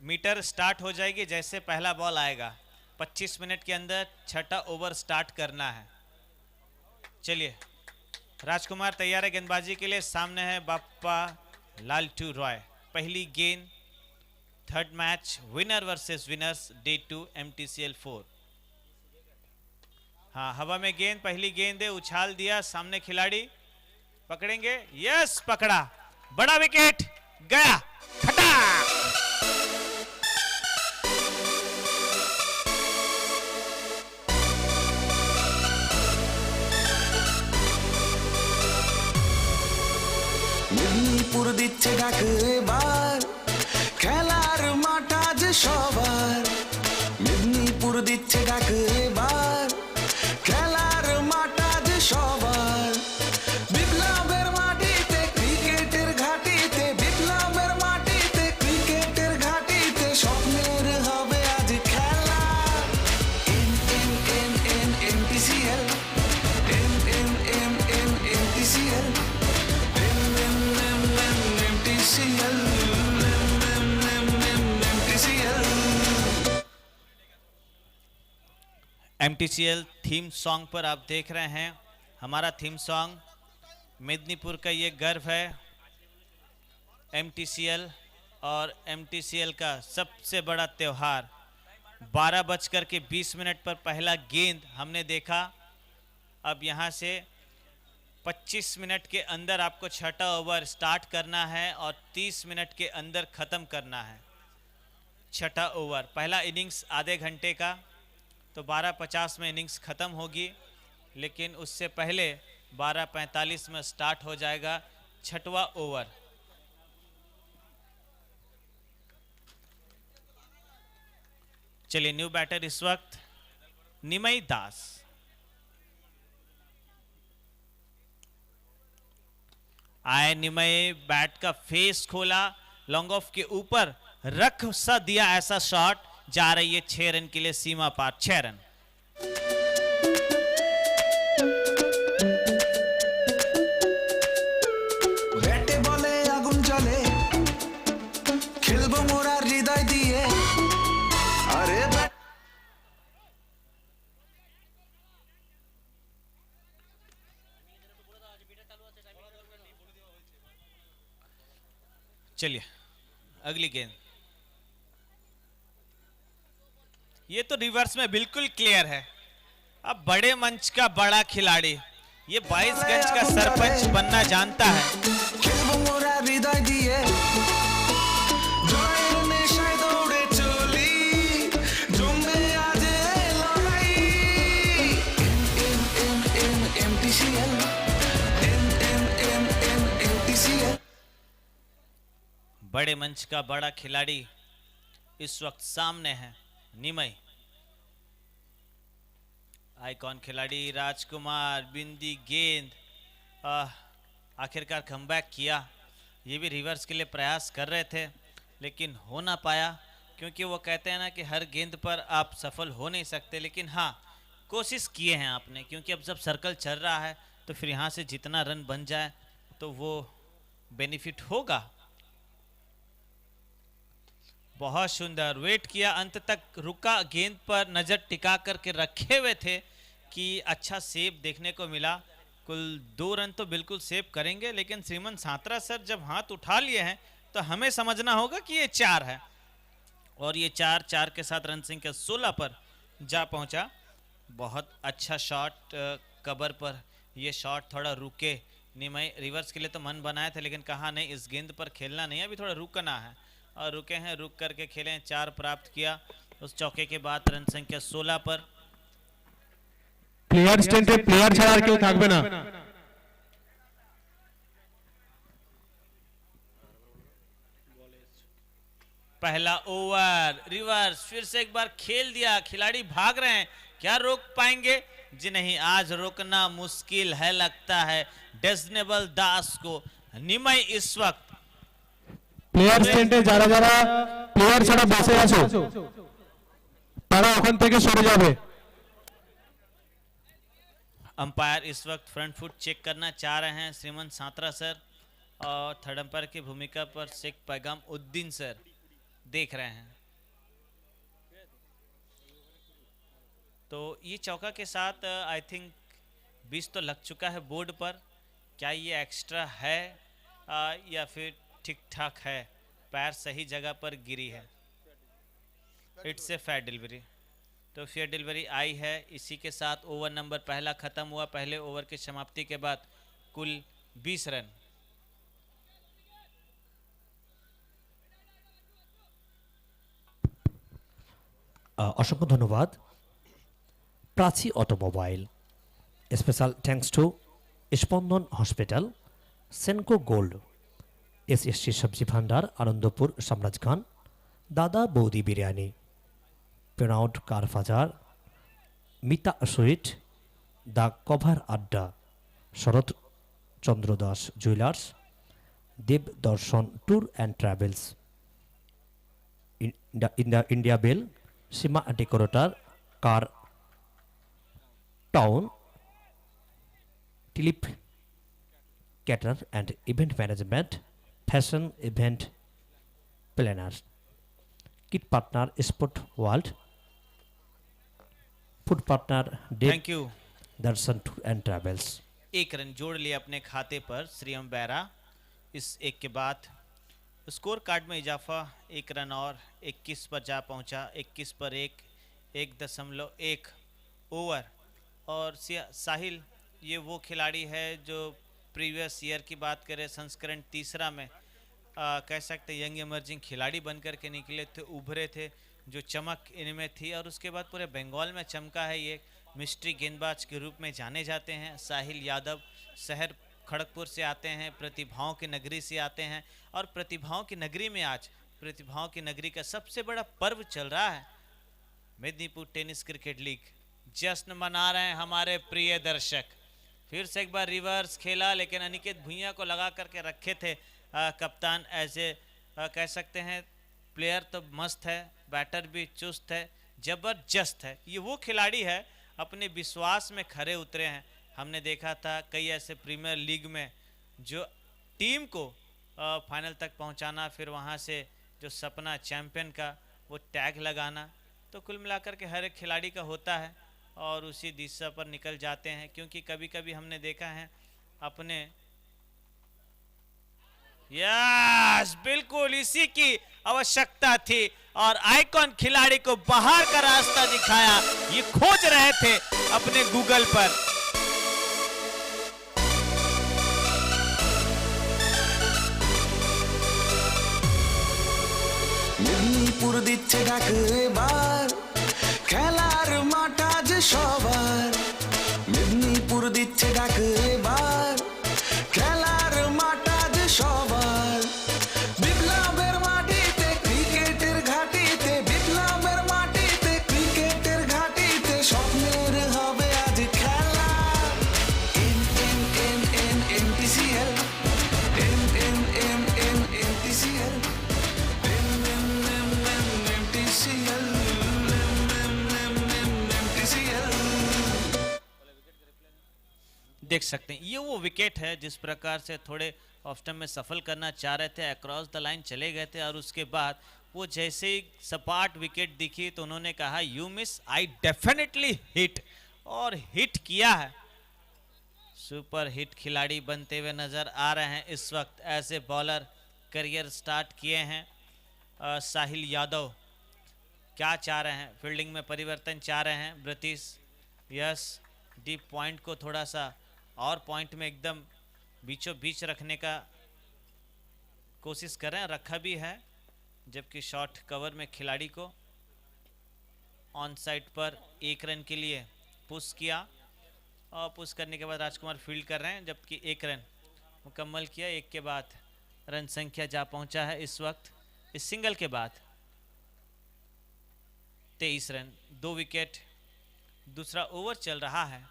Metre start हो जाएगी जैसे पहला बॉल आएगा। 25 मिनट के अंदर छठा ओवर स्टार्ट करना है। चलिए, राजकुमार तैयार है गेंदबाजी के लिए। सामने है बाप्पा लालटू रॉय। पहली गेंद, third match winner versus winners day 2 MTCL 4। हाँ, हवा में गेंद, पहली गेंद है, उछाल दिया, सामने खिलाड़ी पकड़ेंगे। यस, पकड़ा, बड़ा विकेट गया, खटा। মেদিনীপুর দিচ্ছে ডাক এবার, খেলার মাঠ আজ সবার। মেদিনীপুর দিচ্ছে ডাক এবার, খেলার মাঠ আজ সবার। বিপ্লবের মাটিতে ক্রিকেটের ঘাটিতে, বিপ্লবের মাটিতে ক্রিকেটের ঘাটিতে স্বপ্নের হবে আজ খেলা। MTCL, MTCL, MTCL theme song पर आप देख रहे हैं। हमारा थीम सॉन्ग मेदिनीपुर का ये गर्व है। MTCL और MTCL का सबसे बड़ा त्यौहार। 12:20 पर पहला गेंद हमने देखा। अब यहाँ से 25 मिनट के अंदर आपको छठा ओवर स्टार्ट करना है और 30 मिनट के अंदर ख़त्म करना है छठा ओवर। पहला इनिंग्स आधे घंटे का, तो 12:50 में इनिंग्स ख़त्म होगी, लेकिन उससे पहले 12:45 में स्टार्ट हो जाएगा छठवां ओवर। चलिए, न्यू बैटर इस वक्त निमय दास। आए निमय, बैट का फेस खोला, लॉन्ग ऑफ के ऊपर रख सा दिया, ऐसा शॉट जा रही है 6 रन के लिए सीमा पार। 6 रन। ব্যাটে বলে আগুন জ্বলে, খেলবো মোরা হৃদয় দিয়ে। আরে चलिए, अगली गेंद। ये तो रिवर्स में बिल्कुल क्लियर है। अब बड़े मंच का बड़ा खिलाड़ी, ये 22 गज का सरपंच बनना जानता है। খেলবো মোরা হৃদয় দিয়ে, জয়ের নেশায় দৌড়ে চলি, জমবে আজ এই লড়াই। MTCL, MTCL। बड़े मंच का बड़ा खिलाड़ी इस वक्त सामने है, निमय। आइकॉन खिलाड़ी राजकुमार, बिंदी गेंद, आखिरकार कमबैक किया। ये भी रिवर्स के लिए प्रयास कर रहे थे, लेकिन हो ना पाया, क्योंकि वो कहते हैं ना कि हर गेंद पर आप सफल हो नहीं सकते, लेकिन हाँ, कोशिश किए हैं आपने, क्योंकि अब जब सर्कल चल रहा है तो फिर यहाँ से जितना रन बन जाए तो वो बेनिफिट होगा। बहुत सुंदर, वेट किया, अंत तक रुका, गेंद पर नज़र टिका करके रखे हुए थे कि अच्छा सेव देखने को मिला। कुल 2 रन तो बिल्कुल सेव करेंगे, लेकिन श्रीमन सात्रा सर जब हाथ उठा लिए हैं तो हमें समझना होगा कि ये 4 है, और ये 4 के साथ रन सिंह के 16 पर जा पहुंचा। बहुत अच्छा शॉट कवर पर, ये शॉट थोड़ा रुके। निमय रिवर्स के लिए तो मन बनाए थे, लेकिन कहा नहीं, इस गेंद पर खेलना नहीं, अभी थोड़ा रुकना है, और रुके हैं, रुक करके खेले, 4 प्राप्त किया। उस चौके के बाद रन संख्या 16 पर। প্লেয়ার স্ট্যান্ডে প্লেয়ার ছাড়া আর কেউ থাকবে না। पहला ओवर रिवर्स, फिर से एक बार खेल दिया, खिलाड़ी भाग रहे हैं, क्या रोक पाएंगे? जी नहीं, आज रोकना मुश्किल है लगता है डेजनेबल दास को। निमय इस वक्त প্লেয়ার স্ট্যান্ডে যারা যারা প্লেয়ার ছাড়া বসে আছো তারা ওখান থেকে সরে যাবে। अंपायर इस वक्त फ्रंट फुट चेक करना चाह रहे हैं श्रीमंत सात्रा सर, और थर्ड अंपायर की भूमिका पर शेख पैगाम उद्दीन सर देख रहे हैं। तो ये चौका के साथ आई थिंक 20 तो लग चुका है बोर्ड पर। क्या ये एक्स्ट्रा है या फिर ठीक ठाक है? पैर सही जगह पर गिरी है। It's a fair delivery. तो फेयर डिलीवरी आई है। इसी के साथ ओवर नंबर पहला ख़त्म हुआ। पहले ओवर की समाप्ति के बाद कुल 20 रन। অসংখ্য ধন্যবাদ Prachi automobile. Special thanks to স্পন্দন হসপিটাল, সেনকো গোল্ড, এসএসসি সবজি ভান্ডার, আনন্দপুর, সাম্রাজখান, দাদা বৌদি বিরিয়ানি, পেনাউট কার বাজার, Mita sweet, the cover adda, Sharat Chandra Das jewellers, Dev Darshan tour and travels, India Bell, Seema decorator, car town, টিলিপ cater and event management, fashion event planner, kit partner sport world, food partner Dev thank you. Darshan tour and travels. एक run जोड़ लिए अपने खाते पर श्रीयम बैरा। इस एक के बाद स्कोर कार्ड में इजाफा 1 रन और 21 पर जा पहुंचा। 21 पर 1.1 ओवर। और साहिल ये वो खिलाड़ी है जो प्रीवियस ईयर की बात करें संस्करण तीसरा में कह सकते यंग इमर्जिंग खिलाड़ी बनकर के निकले थे, उभरे थे, जो चमक इनमें थी और उसके बाद पूरे बंगाल में चमका है। ये मिस्ट्री गेंदबाज के रूप में जाने जाते हैं। साहिल यादव शहर खड़गपुर से आते हैं, प्रतिभाओं की नगरी से आते हैं और प्रतिभाओं की नगरी में आज प्रतिभाओं की नगरी का सबसे बड़ा पर्व चल रहा है, मेदिनीपुर टेनिस क्रिकेट लीग। जश्न मना रहे हैं हमारे प्रिय दर्शक। फिर से एक बार रिवर्स खेला, लेकिन अनिकेत भुइयां को लगा करके रखे थे कप्तान। ऐसे कह सकते हैं प्लेयर तो मस्त है, बैटर भी चुस्त है, जबरदस्त है। ये वो खिलाड़ी है अपने विश्वास में खरे उतरे हैं। हमने देखा था कई ऐसे प्रीमियर लीग में जो टीम को फाइनल तक पहुंचाना, फिर वहां से जो सपना चैंपियन का वो टैग लगाना, तो कुल मिलाकर के हर एक खिलाड़ी का होता है और उसी दिशा पर निकल जाते हैं। क्योंकि कभी कभी हमने देखा है अपने यस बिल्कुल इसी की आवश्यकता थी और आइकॉन खिलाड़ी को बाहर का रास्ता दिखाया। ये खोज रहे थे अपने गूगल पर। মেদিনীপুর দিচ্ছে ডাক এবার, খেলার মাঠ আজ সবার। মেদিনীপুর দিচ্ছে ডাক এবার, খেলার মাঠ আজ সবার। বিপ্লবের মাটিতে ক্রিকেটের ঘাটিতে, বিপ্লবের মাটিতে ক্রিকেটের ঘাটিতে স্বপ্নের হবে আজ খেলা। NNNNNTCL, NNNNNTCL, देख सकते हैं ये वो विकेट है जिस प्रकार से थोड़े ऑफ स्टंप में सफल करना चाह रहे थे, अक्रॉस द लाइन चले गए थे और उसके बाद वो जैसे ही सपाट विकेट दिखी तो उन्होंने कहा you miss I definitely hit, और हिट किया है। सुपर हिट खिलाड़ी बनते हुए नजर आ रहे हैं इस वक्त। ऐसे बॉलर करियर स्टार्ट किए हैं साहिल यादव। क्या चाह रहे हैं? फील्डिंग में परिवर्तन चाह रहे हैं ब्रिटिश। यस, डीप पॉइंट को थोड़ा सा और पॉइंट में एकदम बीचों बीच रखने का कोशिश कर रहे हैं, रखा भी है। जबकि शॉर्ट कवर में खिलाड़ी को ऑन साइड पर 1 रन के लिए पुश किया और पुश करने के बाद राजकुमार फील्ड कर रहे हैं, जबकि 1 रन मुकम्मल किया। 1 के बाद रन संख्या जा पहुंचा है इस वक्त इस सिंगल के बाद 23 रन, 2 विकेट। दूसरा ओवर चल रहा है।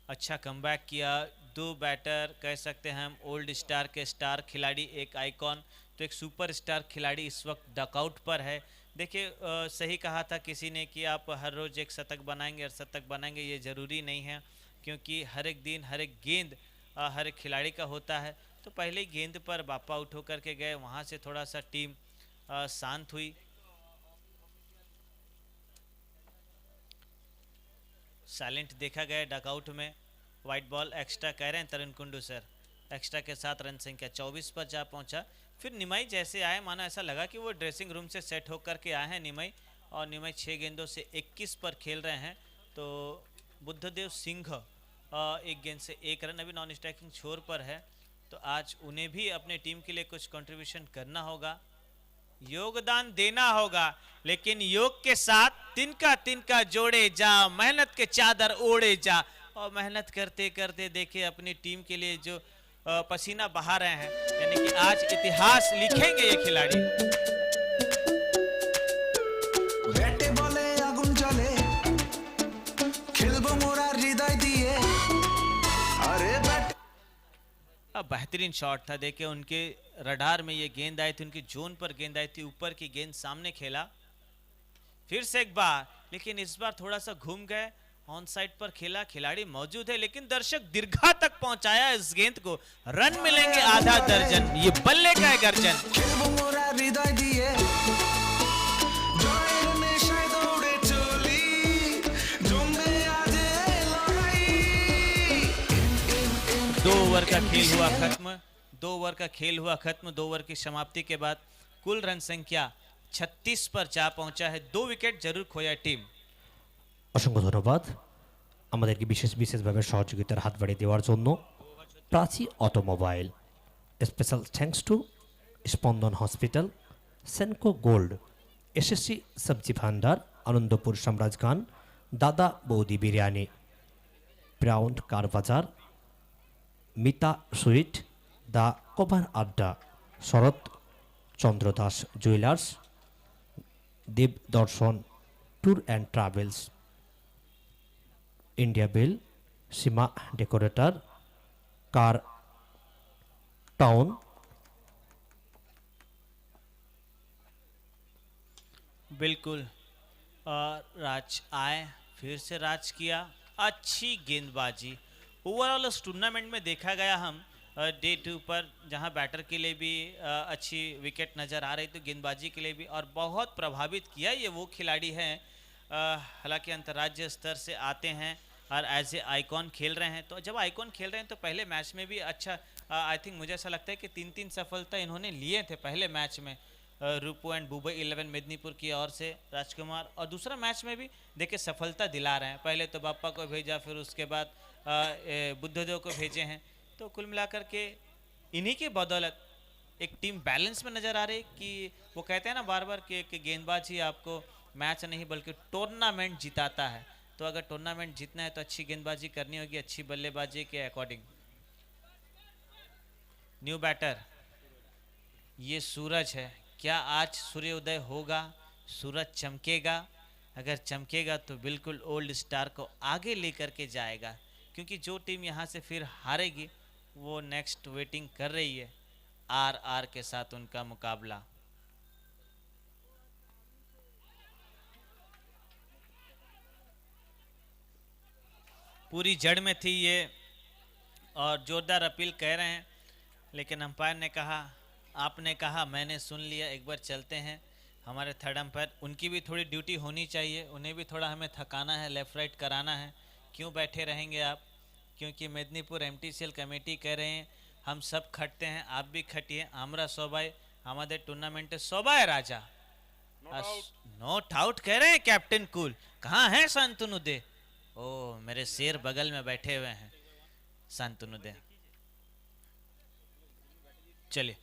अच्छा कमबैक किया। 2 बैटर कह सकते हैं हम ओल्ड स्टार के स्टार खिलाड़ी, एक आइकॉन तो एक सुपर स्टार खिलाड़ी इस वक्त डकआउट पर है। देखिए सही कहा था किसी ने कि आप हर रोज़ एक शतक बनाएंगे और शतक बनाएंगे, ये ज़रूरी नहीं है, क्योंकि हर एक दिन हर एक गेंद हर एक खिलाड़ी का होता है। तो पहले गेंद पर बापा आउट होकर के गए, वहाँ से थोड़ा सा टीम शांत हुई। साइलेंट देखा गया डकआउट में। वाइट बॉल एक्स्ट्रा कह रहे हैं तरुण कुंडू सर। एक्स्ट्रा के साथ रन संख्या 24 पर जा पहुंचा। फिर निमाई जैसे आए माना ऐसा लगा कि वो ड्रेसिंग रूम से सेट होकर के आए हैं निमाई, और निमाई 6 गेंदों से 21 पर खेल रहे हैं। तो बुद्धदेव सिंह 1 गेंद से 1 रन, अभी नॉन स्ट्राइकिंग छोर पर है। तो आज उन्हें भी अपने टीम के लिए कुछ कंट्रीब्यूशन करना होगा, योगदान देना होगा। लेकिन योग के साथ तिनका तिनका जोड़े जा, मेहनत के चादर ओढ़े जा, और मेहनत करते करते देखिए अपनी टीम के लिए जो पसीना बहा रहे हैं, यानी कि आज इतिहास लिखेंगे ये खिलाड़ी। ব্যাটে বলে আগুন জ্বলে খেলবো মোরা হৃদয় দিয়ে আরে ব্যাট अब बेहतरीन शॉट था, देखिए उनके रडार में ये गेंद आई थी, उनकी जोन पर गेंद आई थी, ऊपर की गेंद सामने खेला। फिर से एक बार, लेकिन इस बार थोड़ा सा घूम गए। ऑन साइड पर खेला, खिलाड़ी मौजूद है, लेकिन दर्शक दीर्घा तक पहुंचाया इस गेंद को। रन मिलेंगे आधा दर्जन, ये बल्ले का है गर्जन। খেলবো মোরা হৃদয় দিয়ে জয়ের নেশায় দৌড়ে চলি জমে আজ এই লড়াই 2 ओवर का खेल हुआ खत्म। 2 ओवर का खेल हुआ खत्म। 2 ओवर की समाप्ति के बाद कुल रन संख्या 36 पर जा पहुंचा है। 2 विकेट जरूर खोया टीम। অসংখ্য ধন্যবাদ আমাদেরকে বিশেষভাবে সহযোগিতার হাত বাড়িয়ে দেওয়ার জন্য Prachi automobile. Special thanks to স্পন্দন হসপিটাল, সেনকো গোল্ড, এসএসসি সবজি ভান্ডার, আনন্দপুর সাম্রাজগান, দাদা বৌদি বিরিয়ানি, প্রাউন্ড কার বাজার, Mita sweet, the cover adda, Sharat Chandra Das jewellers, Debdarshan tour and travels, India bill, Seema decorator, car town. बिल्कुल, राज आए, फिर से राज किया, अच्छी गेंदबाजी। ओवरऑल इस टूर्नामेंट में देखा गया हम डे 2 पर, जहां बैटर के लिए भी अच्छी विकेट नज़र आ रही, तो गेंदबाजी के लिए भी, और बहुत प्रभावित किया। ये वो खिलाड़ी हैं, हालांकि अंतर्राज्यीय स्तर से आते हैं और एज ए आइकॉन खेल रहे हैं। तो जब आइकॉन खेल रहे हैं तो पहले मैच में भी अच्छा, आई थिंक मुझे ऐसा लगता है कि 3-3 सफलता इन्होंने लिए थे पहले मैच में। रूपो एंड बुबई 11 मेदिनीपुर की ओर से राजकुमार, और दूसरा मैच में भी देखिए सफलता दिला रहे हैं। पहले तो बाप्पा को भेजा, फिर उसके बाद बुद्धदेव को भेजे हैं। तो कुल मिलाकर के इन्हीं की बदौलत एक टीम बैलेंस में नज़र आ रही, कि वो कहते हैं ना बार बार कि एक गेंदबाज ही आपको मैच नहीं बल्कि टूर्नामेंट जिताता है। तो अगर टूर्नामेंट जीतना है तो अच्छी गेंदबाजी करनी होगी, अच्छी बल्लेबाजी के अकॉर्डिंग। न्यू बैटर ये सूरज है, क्या आज सूर्योदय होगा, सूरज चमकेगा? अगर चमकेगा तो बिल्कुल ओल्ड स्टार को आगे लेकर के जाएगा, क्योंकि जो टीम यहाँ से फिर हारेगी वो नेक्स्ट वेटिंग कर रही है आर के साथ उनका मुकाबला। पूरी जड़ में थी ये, और जोरदार अपील कह रहे हैं, लेकिन अंपायर ने कहा, आपने कहा, मैंने सुन लिया, एक बार चलते हैं। हमारे थर्ड अंपायर, उनकी भी थोड़ी ड्यूटी होनी चाहिए, उन्हें भी थोड़ा हमें थकाना है, लेफ्ट राइट कराना है। क्यों बैठे रहेंगे आप? क्योंकि मेदिनीपुर एमटीसीएल कमेटी कह रहे हैं हम सब खटते हैं, आप भी खटिए। आमरा सोबाई हमारे टूर्नामेंट सोबाई राजा, नोट आउट कह रहे हैं कैप्टन कूल। कहाँ है शांतनु दे? ओ मेरे शेर बगल में बैठे हुए हैं शांतनु दे। चलिए,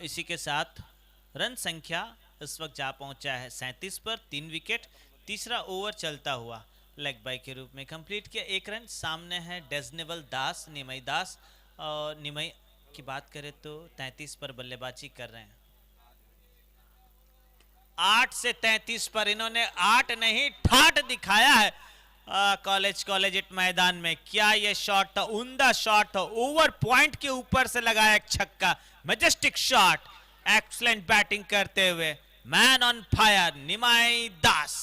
इसी के साथ रन संख्या इस वक्त जा पहुंचा है 37 पर, 3 विकेट। तीसरा ओवर चलता हुआ लेग बाय के रूप में कंप्लीट किया। 1 रन सामने है डेजनेबल दास, निमई दास। और निमई की बात करें तो 33 पर बल्लेबाजी कर रहे हैं। 8 से 33 पर इन्होंने 8 नहीं ठाठ दिखाया है कॉलेज इट मैदान में। क्या ये शॉट था, उम्दा शॉट था, ओवर पॉइंट के ऊपर से लगाया एक छक्का, मैजेस्टिक शॉट, एक्सीलेंट बैटिंग करते हुए मैन ऑन फायर निमाई दास।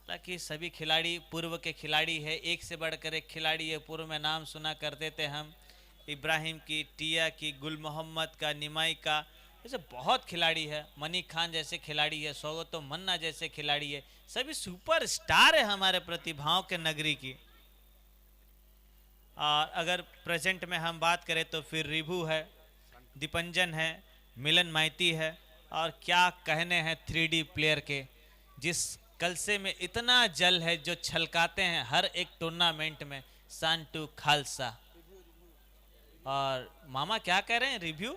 ताकि सभी खिलाड़ी पूर्व के खिलाड़ी है, एक से बढ़कर एक खिलाड़ी है। पूर्व में नाम सुना करते थे हम, इब्राहिम की, टिया की, गुल मोहम्मद का, निमाई का, ऐसे बहुत खिलाड़ी है, मनी खान जैसे खिलाड़ी है, सौगतो मन्ना जैसे खिलाड़ी है, सभी सुपर स्टार है हमारे प्रतिभाओं के नगरी की। और अगर प्रेजेंट में हम बात करें तो फिर रिभू है, दीपंजन है, मिलन माइती है, और क्या कहने हैं 3D प्लेयर के, जिस कलसे में इतना जल है जो छलकाते हैं हर एक टूर्नामेंट में, सांटू खालसा। और मामा क्या कह रहे हैं, रिव्यू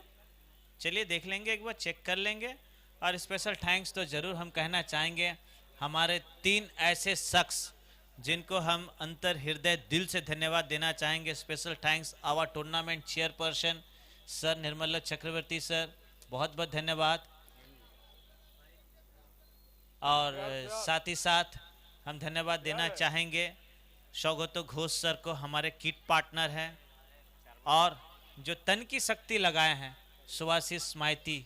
चलिए देख लेंगे, एक बार चेक कर लेंगे। और स्पेशल थैंक्स तो ज़रूर हम कहना चाहेंगे हमारे 3 ऐसे शख्स जिनको हम अंतर हृदय दिल से धन्यवाद देना चाहेंगे। Special thanks our tournament chairperson sir Nirmala Chakraborty sir, बहुत बहुत धन्यवाद। और साथ ही साथ हम धन्यवाद देना चाहेंगे सौगतो घोष सर को, हमारे किट पार्टनर हैं, और जो तन की शक्ति लगाए हैं सुभाषिस माइती,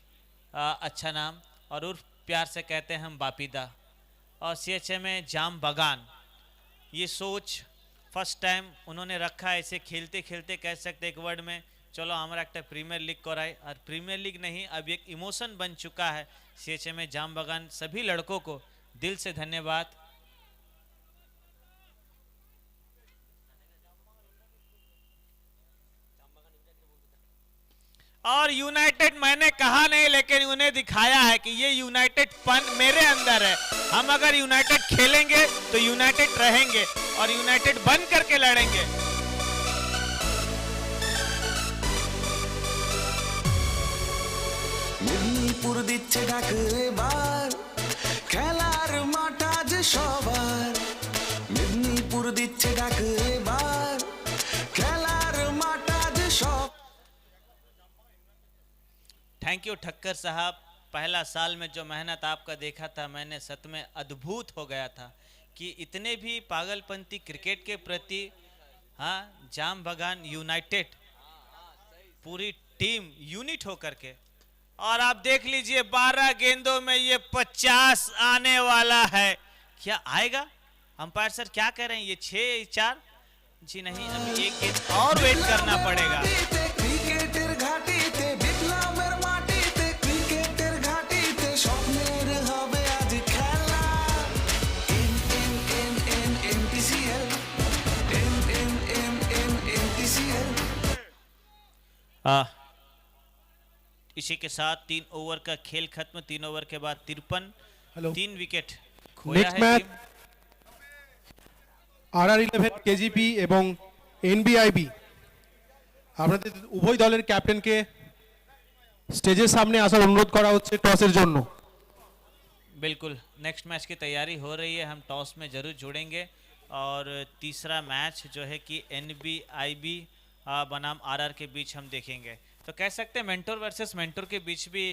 अच्छा नाम, और उर्फ प्यार से कहते हैं हम बापीदा। और CHM में जाम बगान, ये सोच फर्स्ट टाइम उन्होंने रखा है, ऐसे खेलते खेलते कह सकते एक वर्ड में, चलो हमारा एक प्रीमियर लीग कराए, और प्रीमियर लीग नहीं अब एक इमोशन बन चुका है। CHM में जाम बगान सभी लड़कों को दिल से धन्यवाद। और यूनाइटेड मैंने कहा नहीं, लेकिन उन्हें दिखाया है कि ये यूनाइटेड पन मेरे अंदर है। हम अगर यूनाइटेड खेलेंगे तो यूनाइटेड रहेंगे और यूनाइटेड बन करके लड़ेंगे। মেদিনীপুর দিচ্ছে ডাক এবার, খেলার মাঠ আজ সবার। মেদিনীপুর দিচ্ছে ডাক এবার, খেলার মাঠ আজ সবার। थैंक यू ठक्कर साहब, पहला साल में जो मेहनत आपका देखा था मैंने सच में अद्भुत हो गया था कि इतने भी पागलपंती क्रिकेट के प्रति, हाँ, जाम बगान यूनाइटेड पूरी टीम यूनिट होकर के। और आप देख लीजिए 12 गेंदों में ये 50 आने वाला है, क्या आएगा? अंपायर सर क्या कह रहे हैं, ये 6-4? जी नहीं, अभी एक गेंद और वेट करना पड़ेगा। ক্রিকেটের ঘাটিতে বিপ্লবের মাটিতে, ক্রিকেটের ঘাটিতে স্বপ্নের হবে আজ খেলা। NTCL, NTCL। इसी के साथ 3 ओवर का खेल खत्म, 3 ओवर के बाद 53, हेलो। 3 विकेट खोया नेक्स्ट है मैच टीम। RR11 KGP এবং NBIB, আপনাদের উভয় দলের ক্যাপ্টেনকে স্টেজের সামনে আসার অনুরোধ করা হচ্ছে টসের জন্য। बिल्कुल, नेक्स्ट मैच की तैयारी हो रही है, हम टॉस में जरूर जुड़ेंगे। और तीसरा मैच जो है कि NBIB बनाम RR के बीच हम देखेंगे। तो कह सकते हैं मेंटोर वर्सेस मेंटोर के बीच भी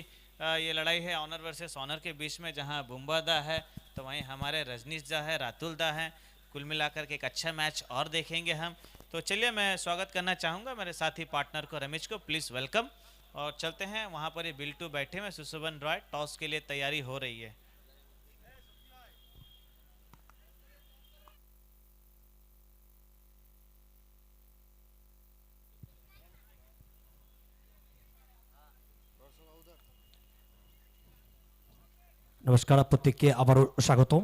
ये लड़ाई है, ऑनर वर्सेस ऑनर के बीच में, जहां बुम्बादा है तो वहीं हमारे रजनीश दा है, रातुल दा है। कुल मिलाकर के एक अच्छा मैच और देखेंगे हम। तो चलिए मैं स्वागत करना चाहूँगा मेरे साथी पार्टनर को, रमेश को, प्लीज़ वेलकम। और चलते हैं वहाँ पर, ये बिल्टू बैठे हुए, सुशोभन रॉय, टॉस के लिए तैयारी हो रही है। নমস্কার, প্রত্যেককে আবারও স্বাগতম।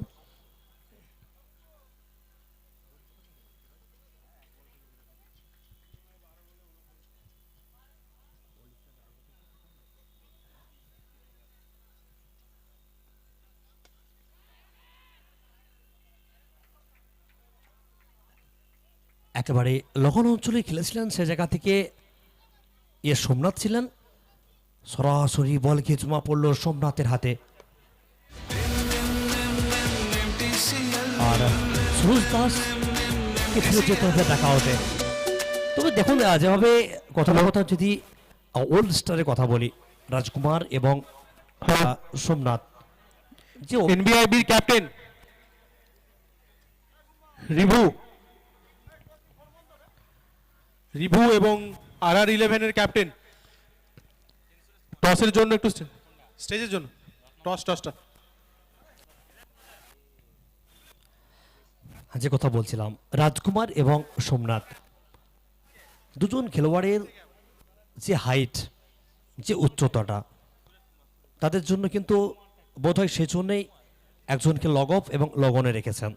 একেবারে লগন অঞ্চলে খেলেছিলেন, সে জায়গা থেকে সোমনাথ ছিলেন, সরাসরি বল গিয়ে জমা পড়ল সোমনাথের হাতে। আর সুরজ দাসকে ফিরে যেতে হবে দেখা হতে। তবে দেখুন, যেভাবে কথোপকথন, যদি ওল্ড স্টারের কথা বলি, রাজকুমার এবং সোমনাথ, যে NBIBর ক্যাপ্টেন রিভু এবং RR11 এর ক্যাপ্টেন টসের জন্য একটু স্টেজের জন্য টসটা। যে কথা বলছিলাম, রাজকুমার এবং সোমনাথ দুজন খেলোয়াড়ের যে হাইট, যে উচ্চতাটা, তাদের জন্য কিন্তু বোধহয় সেজন্যই একজনকে লগ অফ এবং লগনে রেখেছেন।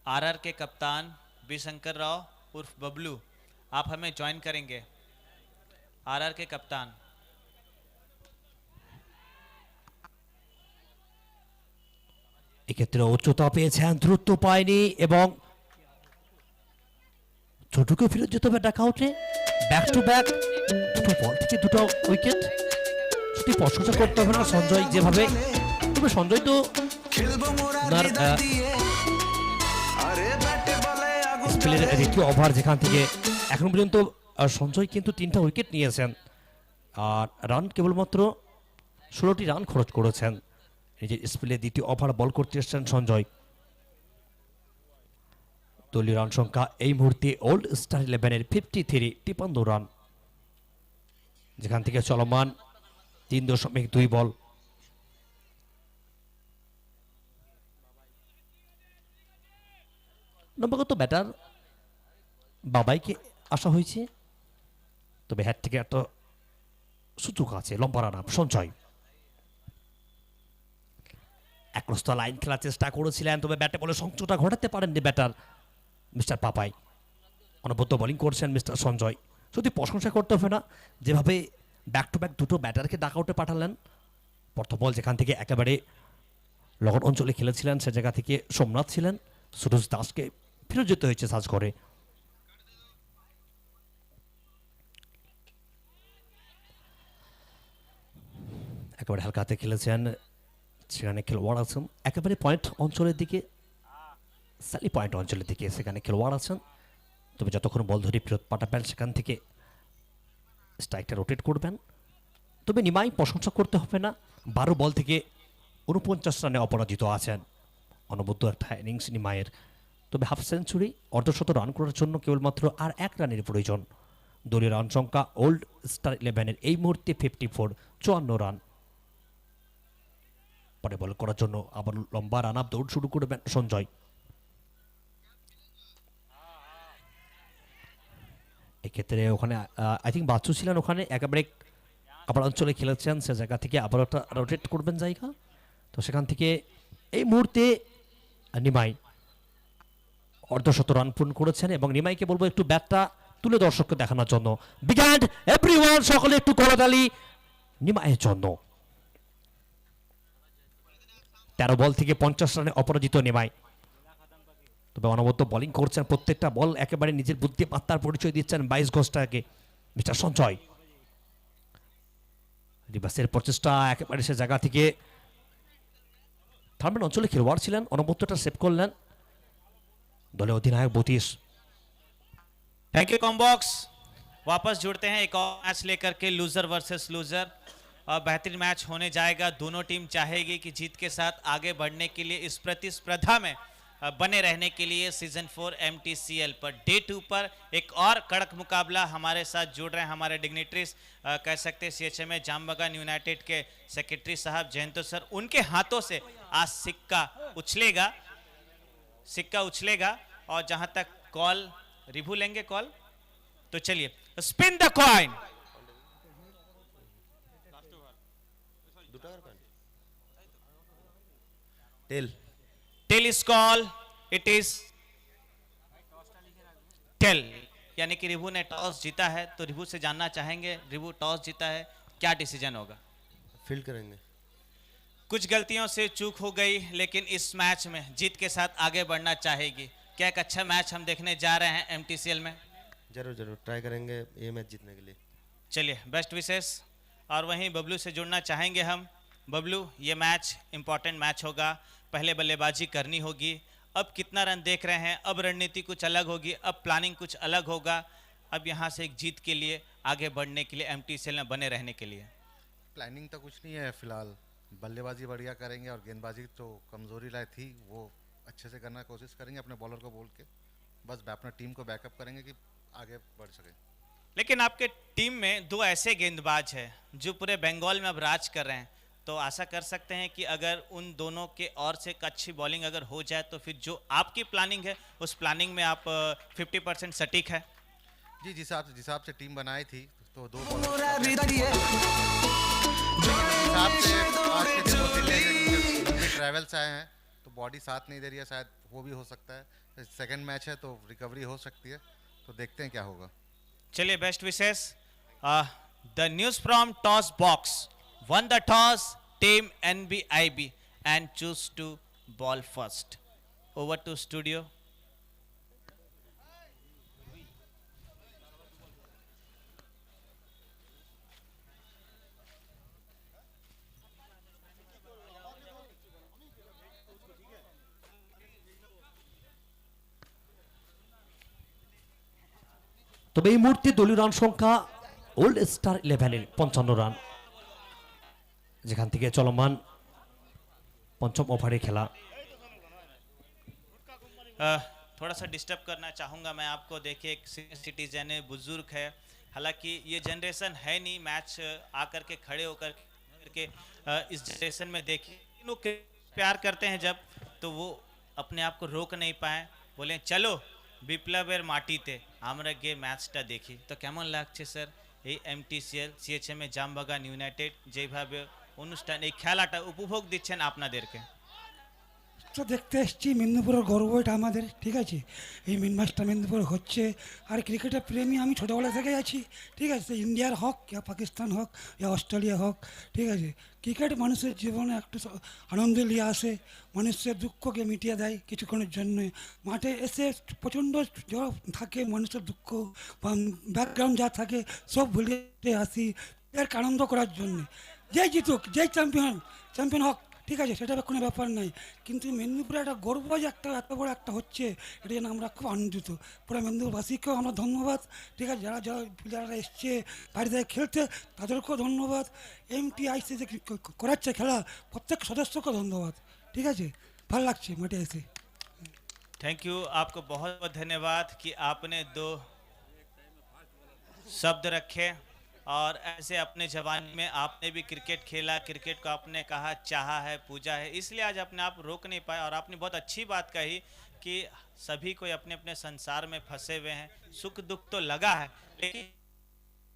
आरआर के कप्तान बी शंकर राव उर्फ बबलू, आप हमें ज्वाइन करेंगे। आरआर के कप्तान, এক্ষেত্রে উচ্চতা পেয়েছেন, দ্রুত পায়নি এবং ছোটকে ফিরে যেতে হবে ডাক আউটে। ব্যাক টু ব্যাক দুটো বল থেকে দুটো উইকেট, যদি প্রশংসা করতে হবে না সঞ্জয় যেভাবে, তবে সঞ্জয় তো খেলবো মোরা ওনার হৃদয় দিয়ে আরে ব্যাটে বলে আগুন স্পেলের দ্বিতীয় ওভার যেখান থেকে এখন পর্যন্ত সঞ্জয় কিন্তু 3টা উইকেট নিয়েছেন আর রান কেবলমাত্র 16টি রান খরচ করেছেন। নিজের স্পেলে দ্বিতীয় ওভার বল করতে এসেছেন সঞ্জয়। দলীয় রান সংখ্যা এই মুহূর্তে ওল্ড স্টার 11-এর 53 রান, যেখান থেকে চলমান 3.2 বল। নবাগত ব্যাটার বাবাইকে আসা হয়েছে, তবে হ্যাট থেকে একটা সুযোগ আছে, লম্বা রান সঞ্জয়। একরস্তা লাইন খেলার চেষ্টা করেছিলেন, তবে ব্যাটে বলে সংযোগটা ঘটাতে পারেননি ব্যাটার মিস্টার পাপাই। অনবদ্য বোলিং করছেন মিস্টার সঞ্জয়, যদি প্রশংসা করতে হবে না যেভাবে ব্যাক টু ব্যাক দুটো ব্যাটারকে ডাক আউটে পাঠালেন। প্রথম বল যেখান থেকে একেবারে লগন অঞ্চলে খেলেছিলেন সে জায়গা থেকে সোমনাথ ছিলেন, সুরজ দাসকে ফিরে যেতে হয়েছে সাজ করে। একেবারে হালকাতে খেলেছেন, সেখানে খেলোয়াড় আছেন একেবারে পয়েন্ট অঞ্চলের দিকে, স্যালি পয়েন্ট অঞ্চলের দিকে সেখানে খেলোয়াড় আছেন। তবে যতক্ষণ বল ধরে ফেরত পাঠাবেন সেখান থেকে স্ট্রাইকটা রোটেট করবেন। তবে নিমাই প্রশংসা করতে হবে না, 12 বল থেকে 49 রানে অপরাজিত আছেন। অনবদ্য একটা ইনিংস নিমাইয়ের, তবে হাফ সেঞ্চুরি অর্ধশত রান করার জন্য কেবলমাত্র আর 1 রানের প্রয়োজন। দলীয় রান সংখ্যা ওল্ড স্টার 11-এর এই মুহূর্তে 54 রান। পরে বল করার জন্য আবার লম্বা রান আপ দৌড় শুরু করবেন সঞ্জয়। এক্ষেত্রে ওখানে আই থিঙ্ক বাচ্চু ছিলেন, ওখানে একেবারে আবার অঞ্চলে খেলেছেন, সে জায়গা থেকে আবার একটা রোটেট করবেন জায়গা। তো সেখান থেকে এই মুহূর্তে নিমাই অর্ধশত রান পূর্ণ করেছেন এবং নিমাইকে বলবো একটু ব্যাটটা তুলে দর্শককে দেখানোর জন্য। বিগ হ্যান্ড এভরিওয়ান, সকলে একটু করতালি নিমাইয়ের জন্য। 13 বল থেকে 50 রানে অপরাজিত নিমাই, তবে অনবদ্য বোলিং করছেন, প্রত্যেকটা বল একেবারে নিজের বুদ্ধিমত্তার পরিচয় দিচ্ছেন 22 গজটাকে মিস্টার সঞ্জয়। রিভার্সের প্রচেষ্টা একেবারে সে জায়গা থেকে থার্মেন অঞ্চলে খেলোয়াড় ছিলেন, অনবদ্যটা সেভ করলেন দলের অধিনায়ক বতীশ। Thank you combox. वापस जुड़ते हैं एक और मैच लेकर के, लूजर वर्सेस लूजर। और बेहतरीन मैच होने जाएगा, दोनों टीम चाहेगी कि जीत के साथ आगे बढ़ने के लिए, इस प्रतिस्पर्धा में बने रहने के लिए सीजन 4 MTCL पर डे 2 पर एक और कड़क मुकाबला। हमारे साथ जुड़ रहे हैं हमारे डिग्निटरीज, कह सकते हैं CHM जामबगान यूनाइटेड के सेक्रेटरी साहब जयंतो सर। उनके हाथों से आज सिक्का उछलेगा और जहां तक कॉल रिभू लेंगे कॉल, तो चलिए spin the coin. Tail is call, it is tail, यानी कि रिभू ने टॉस जीता है। तो रिभू से जानना चाहेंगे, रिभू टॉस जीता है, क्या डिसीजन होगा? फील्ड करेंगे। कुछ गलतियों से चूक हो गई, लेकिन इस मैच में जीत के साथ आगे बढ़ना चाहेगी। क्या एक अच्छा मैच हम देखने जा रहे हैं MTCL में? जरूर जरूर ट्राई करेंगे ये मैच जीतने के लिए। चलिए बेस्ट विशेष। और वहीं बबलू से जुड़ना चाहेंगे हम। बबलू, ये मैच इंपॉर्टेंट मैच होगा, पहले बल्लेबाजी करनी होगी। अब कितना रन देख रहे हैं, अब रणनीति कुछ अलग होगी, अब प्लानिंग कुछ अलग होगा, अब यहाँ से एक जीत के लिए, आगे बढ़ने के लिए, MTCL में बने रहने के लिए। प्लानिंग तो कुछ नहीं है फिलहाल, बल्लेबाजी बढ़िया करेंगे और गेंदबाजी तो कमजोरी लायक थी वो अच्छे से करने की कोशिश करेंगे, अपने बॉलर को बोल के बस अपना टीम को बैकअप करेंगे कि आगे बढ़ सके। लेकिन आपके टीम में 2 ऐसे गेंदबाज हैं जो पूरे बंगाल में अब राज कर रहे हैं, तो आशा कर सकते हैं कि अगर उन दोनों के और से एक अच्छी बॉलिंग अगर हो जाए तो फिर जो आपकी प्लानिंग है उस प्लानिंग में आप 50% सटीक है। जी जिस हिसाब से टीम बनाई थी तो दो ट्रैवल से आए हैं तो बॉडी साथ नहीं दे रही है, शायद वो भी हो सकता है। सेकंड मैच है तो रिकवरी हो सकती है, तो देखते हैं क्या होगा। चलिए best wishes. The news from toss box, won the toss team NBIB and choose to ball first. Over to studio. তবে এই মুহূর্তে দলীয় রান সংখ্যা ওল্ড স্টার 11-এর 55 রান, যেখান থেকে চলমান पंचम ओवरे खेला। थोड़ा सा डिस्टर्ब करना चाहूँगा मैं आपको। देखिए एक सीनियर सिटीजन है, बुजुर्ग है, हालांकि ये जनरेशन है नहीं मैच आकर के खड़े होकर के इस जनरेशन में देखिए लोग प्यार करते हैं जब, तो वो अपने आप को रोक नहीं पाए, बोले चलो বিপ্লবের মাটিতে আমরা গিয়ে ম্যাচটা দেখি। তো কেমন লাগছে স্যার এই MTCL CHM এ জামবাগান ইউনাইটেড যেভাবে অনুষ্ঠান এই খেলাটা উপভোগ দিচ্ছেন আপনাদেরকে? তো দেখতে এসেছি, মেদিনীপুরের গর্ব এটা আমাদের, ঠিক আছে। এই মেন ম্যাচটা মেদিনীপুরে হচ্ছে। আর ক্রিকেটের প্রেমী আমি ছোটোবেলা থেকেই আছি, ঠিক আছে। ইন্ডিয়ার হোক ইয়া পাকিস্তান হোক ইয়া অস্ট্রেলিয়া হোক, ঠিক আছে। ক্রিকেট মানুষের জীবনে একটু আনন্দ নিয়ে আসে, মানুষের দুঃখকে মিটিয়ে দেয় কিছুক্ষণের জন্য। মাঠে এসে প্রচণ্ড জ্বর থাকে, মানুষের দুঃখ বা ব্যাকগ্রাউন্ড যা থাকে সব ভুলে আসি এর আনন্দ করার জন্যে। যেই জিতুক, যেই চ্যাম্পিয়ন হোক, ঠিক আছে, সেটা কোনো ব্যাপার নাই। কিন্তু মেদিনীপুরে একটা গর্ব যে একটা এত বড় একটা হচ্ছে, এটা জন্য আমরা খুব আনন্দিত। পুরো মেদিনীপুরবাসীকেও আমরা ধন্যবাদ, ঠিক আছে। যারা যারা প্লেয়াররা এসছে বাইরে থেকে খেলতে তাদেরকেও ধন্যবাদ। MTIC যে করাচ্ছে খেলা প্রত্যেক সদস্যকেও ধন্যবাদ, ঠিক আছে। ভালো লাগছে মাঠে এসে। थैंक यू, आपको बहुत बहुत धन्यवाद कि आपने दो शब्द रखे और ऐसे अपने जवानी में आपने भी क्रिकेट खेला, क्रिकेट को आपने कहा चाहा है, पूजा है, इसलिए आज अपने आप रोक नहीं पाए। और आपने बहुत अच्छी बात कही कि सभी कोई अपने अपने संसार में फंसे हुए हैं, सुख दुख तो लगा है, लेकिन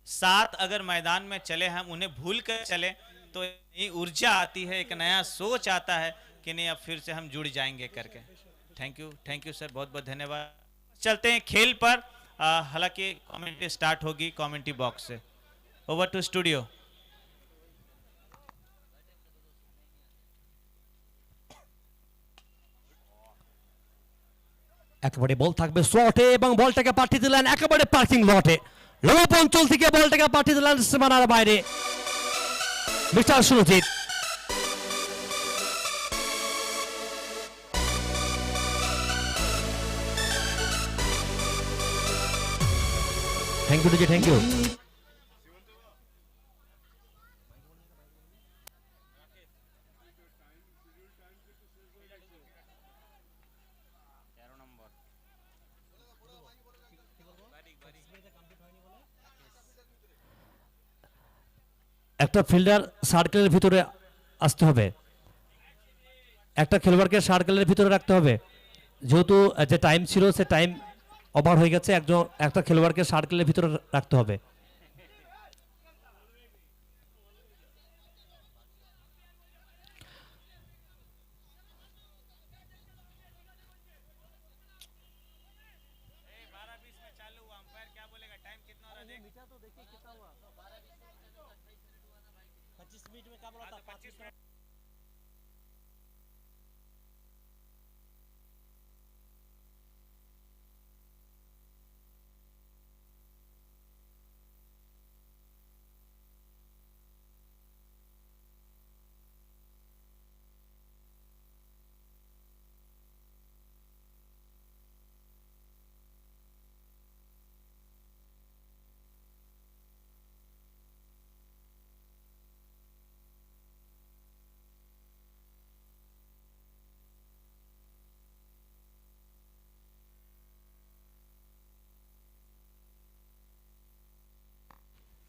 साथ अगर मैदान में चले हम उन्हें भूल कर चले तो नई ऊर्जा आती है, एक नया सोच आता है कि नहीं अब फिर से हम जुड़ जाएंगे करके। थैंक यू सर, बहुत बहुत धन्यवाद। चलते हैं खेल पर। हालांकि कमेंट्री स्टार्ट होगी कमेंट्री बॉक्स से। Over to studio. একেবারে বল থাকবে স্লটে এবং বলটাকে পাঠিয়ে দিলেন একেবারে পার্কিং লটে। লব অঞ্চল থেকে বলটাকে পাঠিয়ে দিলেন সীমানার বাইরে mister Surajit. Thank you, thank you. একটা ফিল্ডার সার্কেলের ভিতরে আসতে হবে, একটা খেলোয়াড়কে সার্কেলের ভিতরে রাখতে হবে। যেহেতু যে টাইম ছিল সে টাইম ওভার হয়ে গেছে, একটা খেলোয়াড়কে সার্কেলের ভিতরে রাখতে হবে।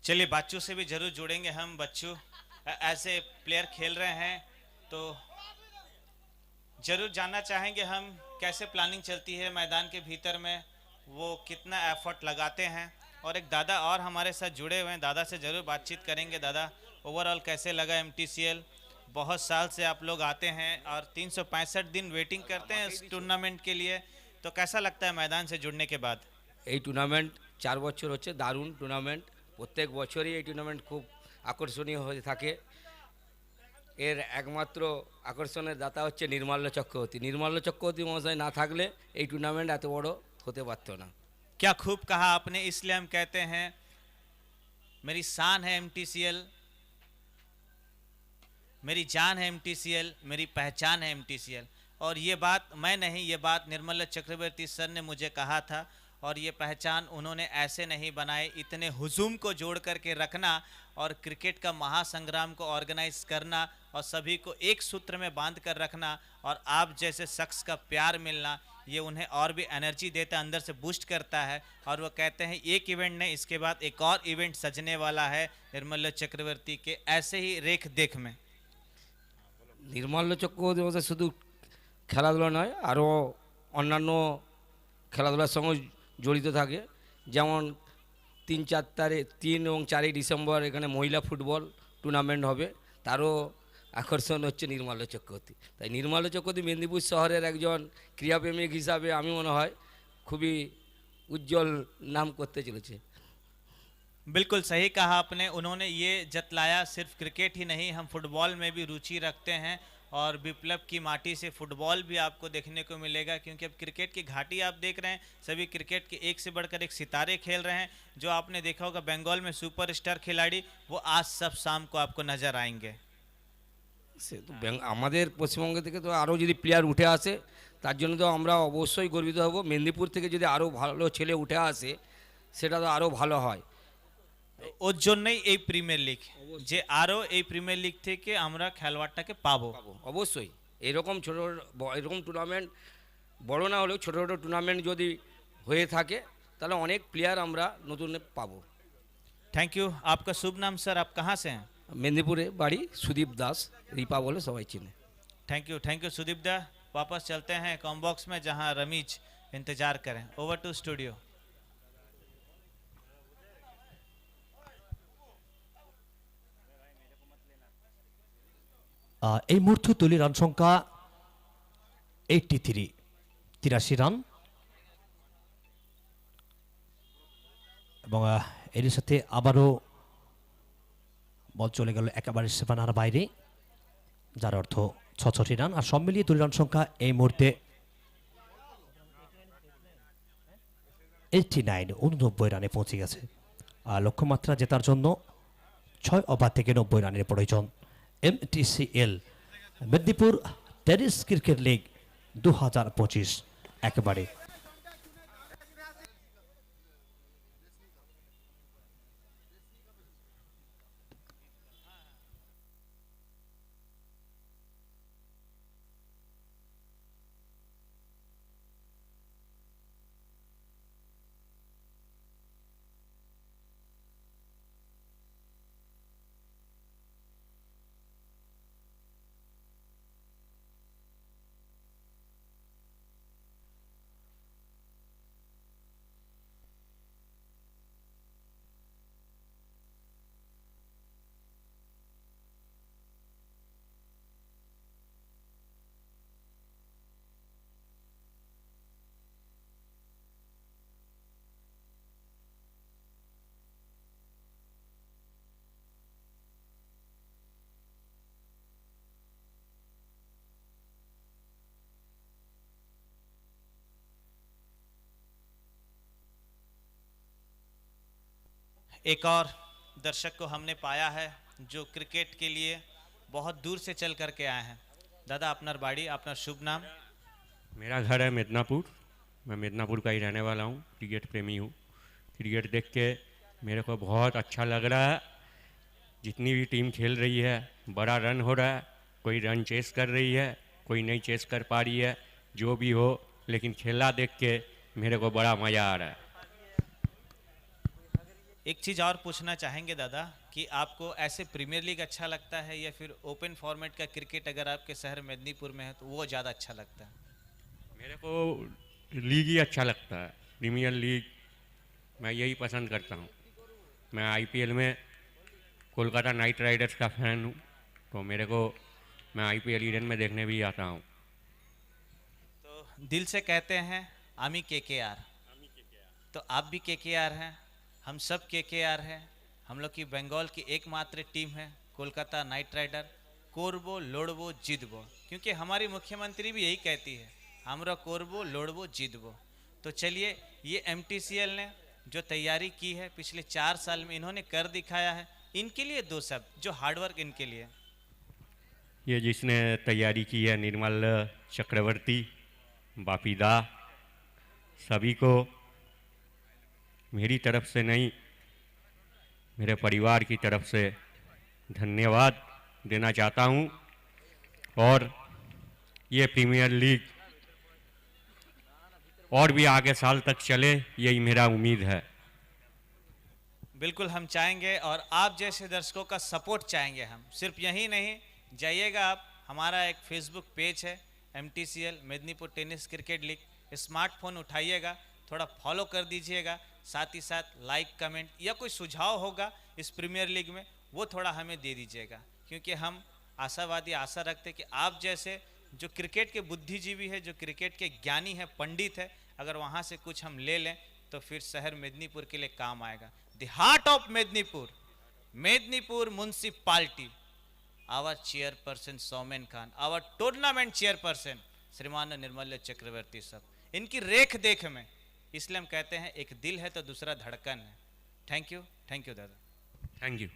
चलिए बच्चों से भी जरूर जुड़ेंगे हम। बच्चों ऐसे प्लेयर खेल रहे हैं, तो जरूर जानना चाहेंगे हम कैसे प्लानिंग चलती है मैदान के भीतर में, वो कितना एफर्ट लगाते हैं। और एक दादा और हमारे साथ जुड़े हुए हैं, दादा से ज़रूर बातचीत करेंगे। दादा, ओवरऑल कैसे लगा एमटीसीएल? बहुत साल से आप लोग आते हैं और 365 दिन वेटिंग करते हैं इस टूर्नामेंट के लिए, तो कैसा लगता है मैदान से जुड़ने के बाद? এই টুর্নামেন্ট 4 বছর হচ্ছে, দারুণ টুর্নামেন্ট। প্রত্যেক বছরই এই টুর্নামেন্ট খুব আকর্ষণীয় হয়ে থাকে। এর একমাত্র আকর্ষণের দাতা হচ্ছে নির্মাল্য চক্রবর্তী। নির্মাল্য চক্রবর্তী মহাশয় না থাকলে এই টুর্নামেন্ট এত বড় হতে পারতো না। क्या खूब कहा आपने, इसलिए हम कहते हैं मेरी शान है एमटीसीएल, मेरी जान है एमटीसीएल, मेरी पहचान है एमटीसीएल। और ये बात मैं नहीं, ये बात निर्मल चक्रवर्ती सर ने मुझे कहा था, और ये पहचान उन्होंने ऐसे नहीं बनाई, इतने हुजूम को जोड़ करके रखना और क्रिकेट का महासंग्राम को ऑर्गेनाइज करना और सभी को एक सूत्र में बांध कर रखना और आप जैसे शख्स का प्यार मिलना, ये उन्हें और भी एनर्जी देता है, अंदर से बूस्ट करता है। और वो कहते हैं एक इवेंट नहीं, इसके बाद एक और इवेंट सजने वाला है निर्मल चक्रवर्ती के ऐसे ही रेख देख में। নির্মাল্য চক্রবর্তী মহাশয় শুধু খেলাধুলা নয়, আরও অন্যান্য খেলাধুলার সঙ্গে জড়িত থাকে। যেমন 3 এবং 4 ডিসেম্বর এখানে মহিলা ফুটবল টুর্নামেন্ট হবে, তারও আকর্ষণ হচ্ছে নির্মাল্য চক্রবর্তী। তাই নির্মাল্য চক্রবর্তী মেদিনীপুর শহরের একজন ক্রীড়াপ্রেমিক হিসাবে আমি মনে হয় খুবই উজ্জ্বল নাম করতে চলেছে। बिल्कुल सही कहा आपने, उन्होंने ये जतलाया सिर्फ क्रिकेट ही नहीं, हम फुटबॉल में भी रुचि रखते हैं और विप्लव की माटी से फुटबॉल भी आपको देखने को मिलेगा, क्योंकि अब क्रिकेट की घाटी आप देख रहे हैं, सभी क्रिकेट के एक से बढ़कर एक सितारे खेल रहे हैं। जो आपने देखा होगा बंगाल में सुपरस्टार खिलाड़ी, वो आज सब शाम को आपको नजर आएंगे। সে তো আমাদের পশ্চিমবঙ্গ থেকে তো আরও যদি প্লেয়ার উঠে আসে তার জন্য তো আমরা অবশ্যই গর্বিত হব। মেদিনীপুর থেকে যদি আরও ভালো ছেলে উঠে আসে সেটা তো আরও ভালো হয়। ওর জন্যই এই প্রিমিয়ার লিগ, যে আরও এই প্রিমিয়ার লিগ থেকে আমরা খেলোয়াড়টাকে পাবো। অবশ্যই এরকম এরকম টুর্নামেন্ট বড় না হলেও ছোটো ছোটো টুর্নামেন্ট যদি হয়ে থাকে তাহলে অনেক প্লেয়ার আমরা নতুন পাবো। Thank you. आपका शुभ नाम सर, आप कहाँ से हैं? মেদিনীপুরে বাড়ি, সুদীপ দাস, রিপা বলে সবাই চিনে। थैंक यू सुदीप दा। वापस चलते हैं कॉम्बॉक्स में जहां रमीज इंतजार करें। Over to studio. এই মুহূর্তে তৈরি রান সংখ্যা 83 রান, এবং এর সাথে আবারও বল চলে গেল একেবারে সীমানার বাইরে, যার অর্থ 66 রান। আর সব মিলিয়ে তৈরি রান সংখ্যা এই মুহূর্তে 89 রানে পৌঁছে গেছে। আর লক্ষ্যমাত্রা জেতার জন্য 6 ওভার থেকে 90 রানের প্রয়োজন। এমটিসিএল মেদিনীপুর টেরিস ক্রিকেট লিগ 2025 একেবারে एक और दर्शक को हमने पाया है जो क्रिकेट के लिए बहुत दूर से चल करके आए हैं। दादा, अपना बाड़ी, अपना शुभ नाम? मेरा घर है मिदनापुर, मैं मिदनापुर का ही रहने वाला हूँ, क्रिकेट प्रेमी हूँ। क्रिकेट देख के मेरे को बहुत अच्छा लग रहा है। जितनी भी टीम खेल रही है बड़ा रन हो रहा है, कोई रन चेस कर रही है, कोई नहीं चेस कर पा रही है, जो भी हो, लेकिन खेला देख के मेरे को बड़ा मज़ा आ रहा है। एक चीज़ और पूछना चाहेंगे दादा कि आपको ऐसे प्रीमियर लीग अच्छा लगता है या फिर ओपन फॉर्मेट का क्रिकेट अगर आपके शहर मेदिनीपुर में है तो वो ज़्यादा अच्छा लगता है? मेरे को लीग ही अच्छा लगता है, प्रीमियर लीग मैं यही पसंद करता हूँ। मैं आईपीएल में कोलकाता नाइट राइडर्स का फ़ैन हूँ, तो मेरे को मैं आईपीएल ईडन में देखने भी आता हूँ। तो दिल से कहते हैं आमी केकेआर, तो आप भी केकेआर हैं, हम सब केकेआर हैं। हम लोग की बंगाल की एकमात्र टीम है कोलकाता नाइट राइडर। कोरबो लोड़बो जीतबो, क्योंकि हमारी मुख्यमंत्री भी यही कहती है, हमरा कोरबो लोड़बो जीतबो। तो चलिए, ये एमटीसीएल ने जो तैयारी की है पिछले 4 साल में इन्होंने कर दिखाया है। इनके लिए 2 शब्द, जो हार्डवर्क इनके लिए। ये जिसने तैयारी की है, निर्मल चक्रवर्ती, बापीदा, सभी को मेरी तरफ से नहीं, मेरे परिवार की तरफ से धन्यवाद देना चाहता हूँ। और ये प्रीमियर लीग और भी आगे साल तक चले, यही मेरा उम्मीद है। बिल्कुल हम चाहेंगे और आप जैसे दर्शकों का सपोर्ट चाहेंगे हम। सिर्फ यही नहीं, जाइएगा आप, हमारा एक फेसबुक पेज है MTCL Medinipur tennis cricket league, smartphone उठाइएगा, थोड़ा फॉलो कर दीजिएगा, साथ ही साथ लाइक कमेंट या कोई सुझाव होगा इस प्रीमियर लीग में वो थोड़ा हमें दे दीजिएगा, क्योंकि हम आशावादी आशा रखते हैं कि आप जैसे जो क्रिकेट के बुद्धिजीवी है, जो क्रिकेट के ज्ञानी है, पंडित है, अगर वहाँ से कुछ हम ले लें तो फिर शहर मेदिनीपुर के लिए काम आएगा। The heart of Medinipur, Medinipur municipality, our chairperson Soumen Khan, our tournament chairperson Shriman Nirmal चक्रवर्ती साहब, इनकी रेख देख में, इसलिए हम कहते हैं एक दिल है तो दूसरा धड़कन है। थैंक यू दादा, थैंक यू।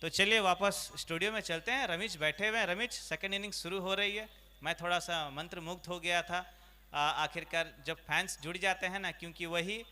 तो चलिए वापस स्टूडियो में चलते हैं। रमेश बैठे हुए हैं। रमेश, सेकंड इनिंग शुरू हो रही है। मैं थोड़ा सा मंत्र मुग्ध हो गया था। आखिरकार जब फैंस जुड़ जाते हैं ना, क्योंकि वही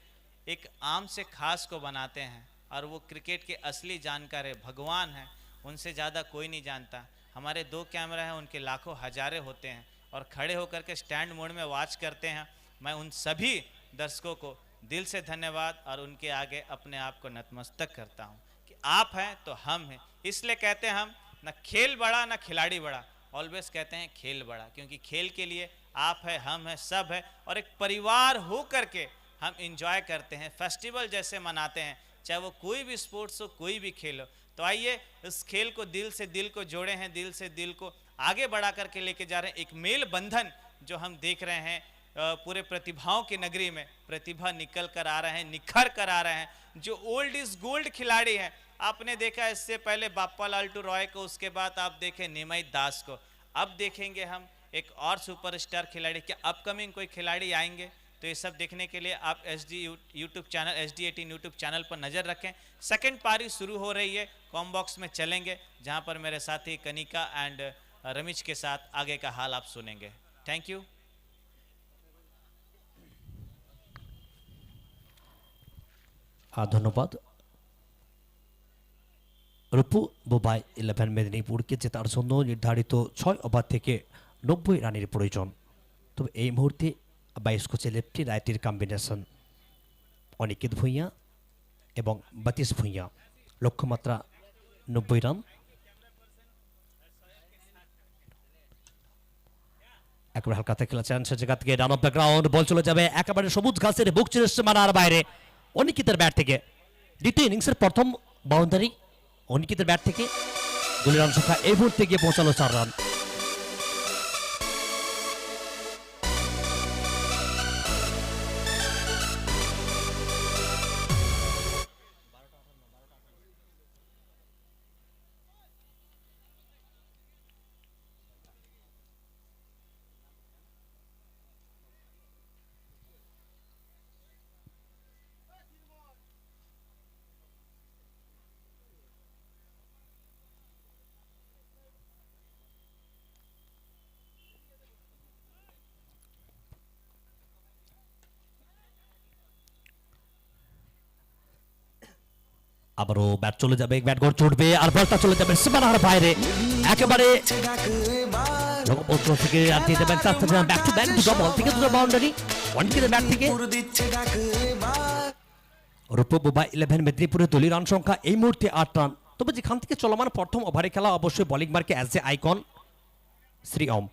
एक आम से खास को बनाते हैं और वो क्रिकेट के असली जानकार है, भगवान है, उनसे ज़्यादा कोई नहीं जानता। हमारे 2 कैमरा हैं, उनके लाखों हजारे होते हैं और खड़े होकर के स्टैंड मोड में वॉच करते हैं। मैं उन सभी दर्शकों को दिल से धन्यवाद और उनके आगे अपने आप को नतमस्तक करता हूँ कि आप हैं तो हम हैं। इसलिए कहते हैं हम, ना खेल बड़ा ना खिलाड़ी बड़ा, ऑलवेज कहते हैं खेल बड़ा, क्योंकि खेल के लिए आप है, हम है, सब है, और एक परिवार हो करके हम इंजॉय करते हैं, फेस्टिवल जैसे मनाते हैं, चाहे वो कोई भी स्पोर्ट्स हो, कोई भी खेल हो। तो आइए इस खेल को दिल से दिल को जोड़े हैं, दिल से दिल को आगे बढ़ा करके लेके जा रहे हैं। एक मेल बंधन जो हम देख रहे हैं पूरे प्रतिभाओं की नगरी में, प्रतिभा निकल कर आ रहे हैं, निखर कर आ रहे हैं। जो ओल्ड इज गोल्ड खिलाड़ी हैं, आपने देखा इससे पहले बाप्पा लालटू रॉय को, उसके बाद आप देखें निमित दास को, अब देखेंगे हम एक और सुपरस्टार खिलाड़ी। क्या अपकमिंग कोई खिलाड़ी आएंगे? तो ये सब देखने के लिए आप YouTube channel SD18 YouTube channel पर नज़र रखें। सेकंड पारी शुरू हो रही है, कॉम बॉक्स में चलेंगे, जहां पर मेरे साथी कनिका एंड रमेश के साथ आगे का हाल आप सुनेंगे। Thank you. ধন্যবাদ। রূপু বোবাই 11 মেদিনীপুরকে জেতার জন্য নির্ধারিত 6 ওভার থেকে 90 রানের প্রয়োজন। তবে এই মুহূর্তে 22 কোচে লেফটি রাইটের কম্বিনেশন অনিকেত ভূঁইয়া এবং বাতিশ ভূঁইয়া, লক্ষ্যমাত্রা 90 রান। একেবারে হালকাতে খেলেছেন, সে জায়গা থেকে রান অফ দ্য গ্রাউন্ড, বল চলে যাবে একেবারে সবুজ ঘাসের বুক চিরে সীমানার বাইরে। অনিকেতের ব্যাট থেকে দ্বিতীয় ইনিংসের প্রথম বাউন্ডারি অনিকেতের ব্যাট থেকে। দলীয় রান সংখ্যা এই মুহূর্তে গিয়ে পৌঁছালো 4 রান। আবারও ব্যাট চলে যাবে, ব্যাট গড় ছুটবে আর বলটা চলে যাবে সীমানার বাইরে একেবারে লক্ষ্যপত্র থেকে। আর দিয়ে দেবেন ব্যাক টু ব্যাক, দুটো বল থেকে দুটো বাউন্ডারি অনিকেতের ব্যাট থেকে। রূপবোবা 11 মেদিনীপুরের দলীয় রান সংখ্যা এই মুহূর্তে 8 রান। তবে যেখান থেকে চলমান প্রথম ওভারে খেলা অবশ্যই বোলিং মার্কে as a icon Shri Om,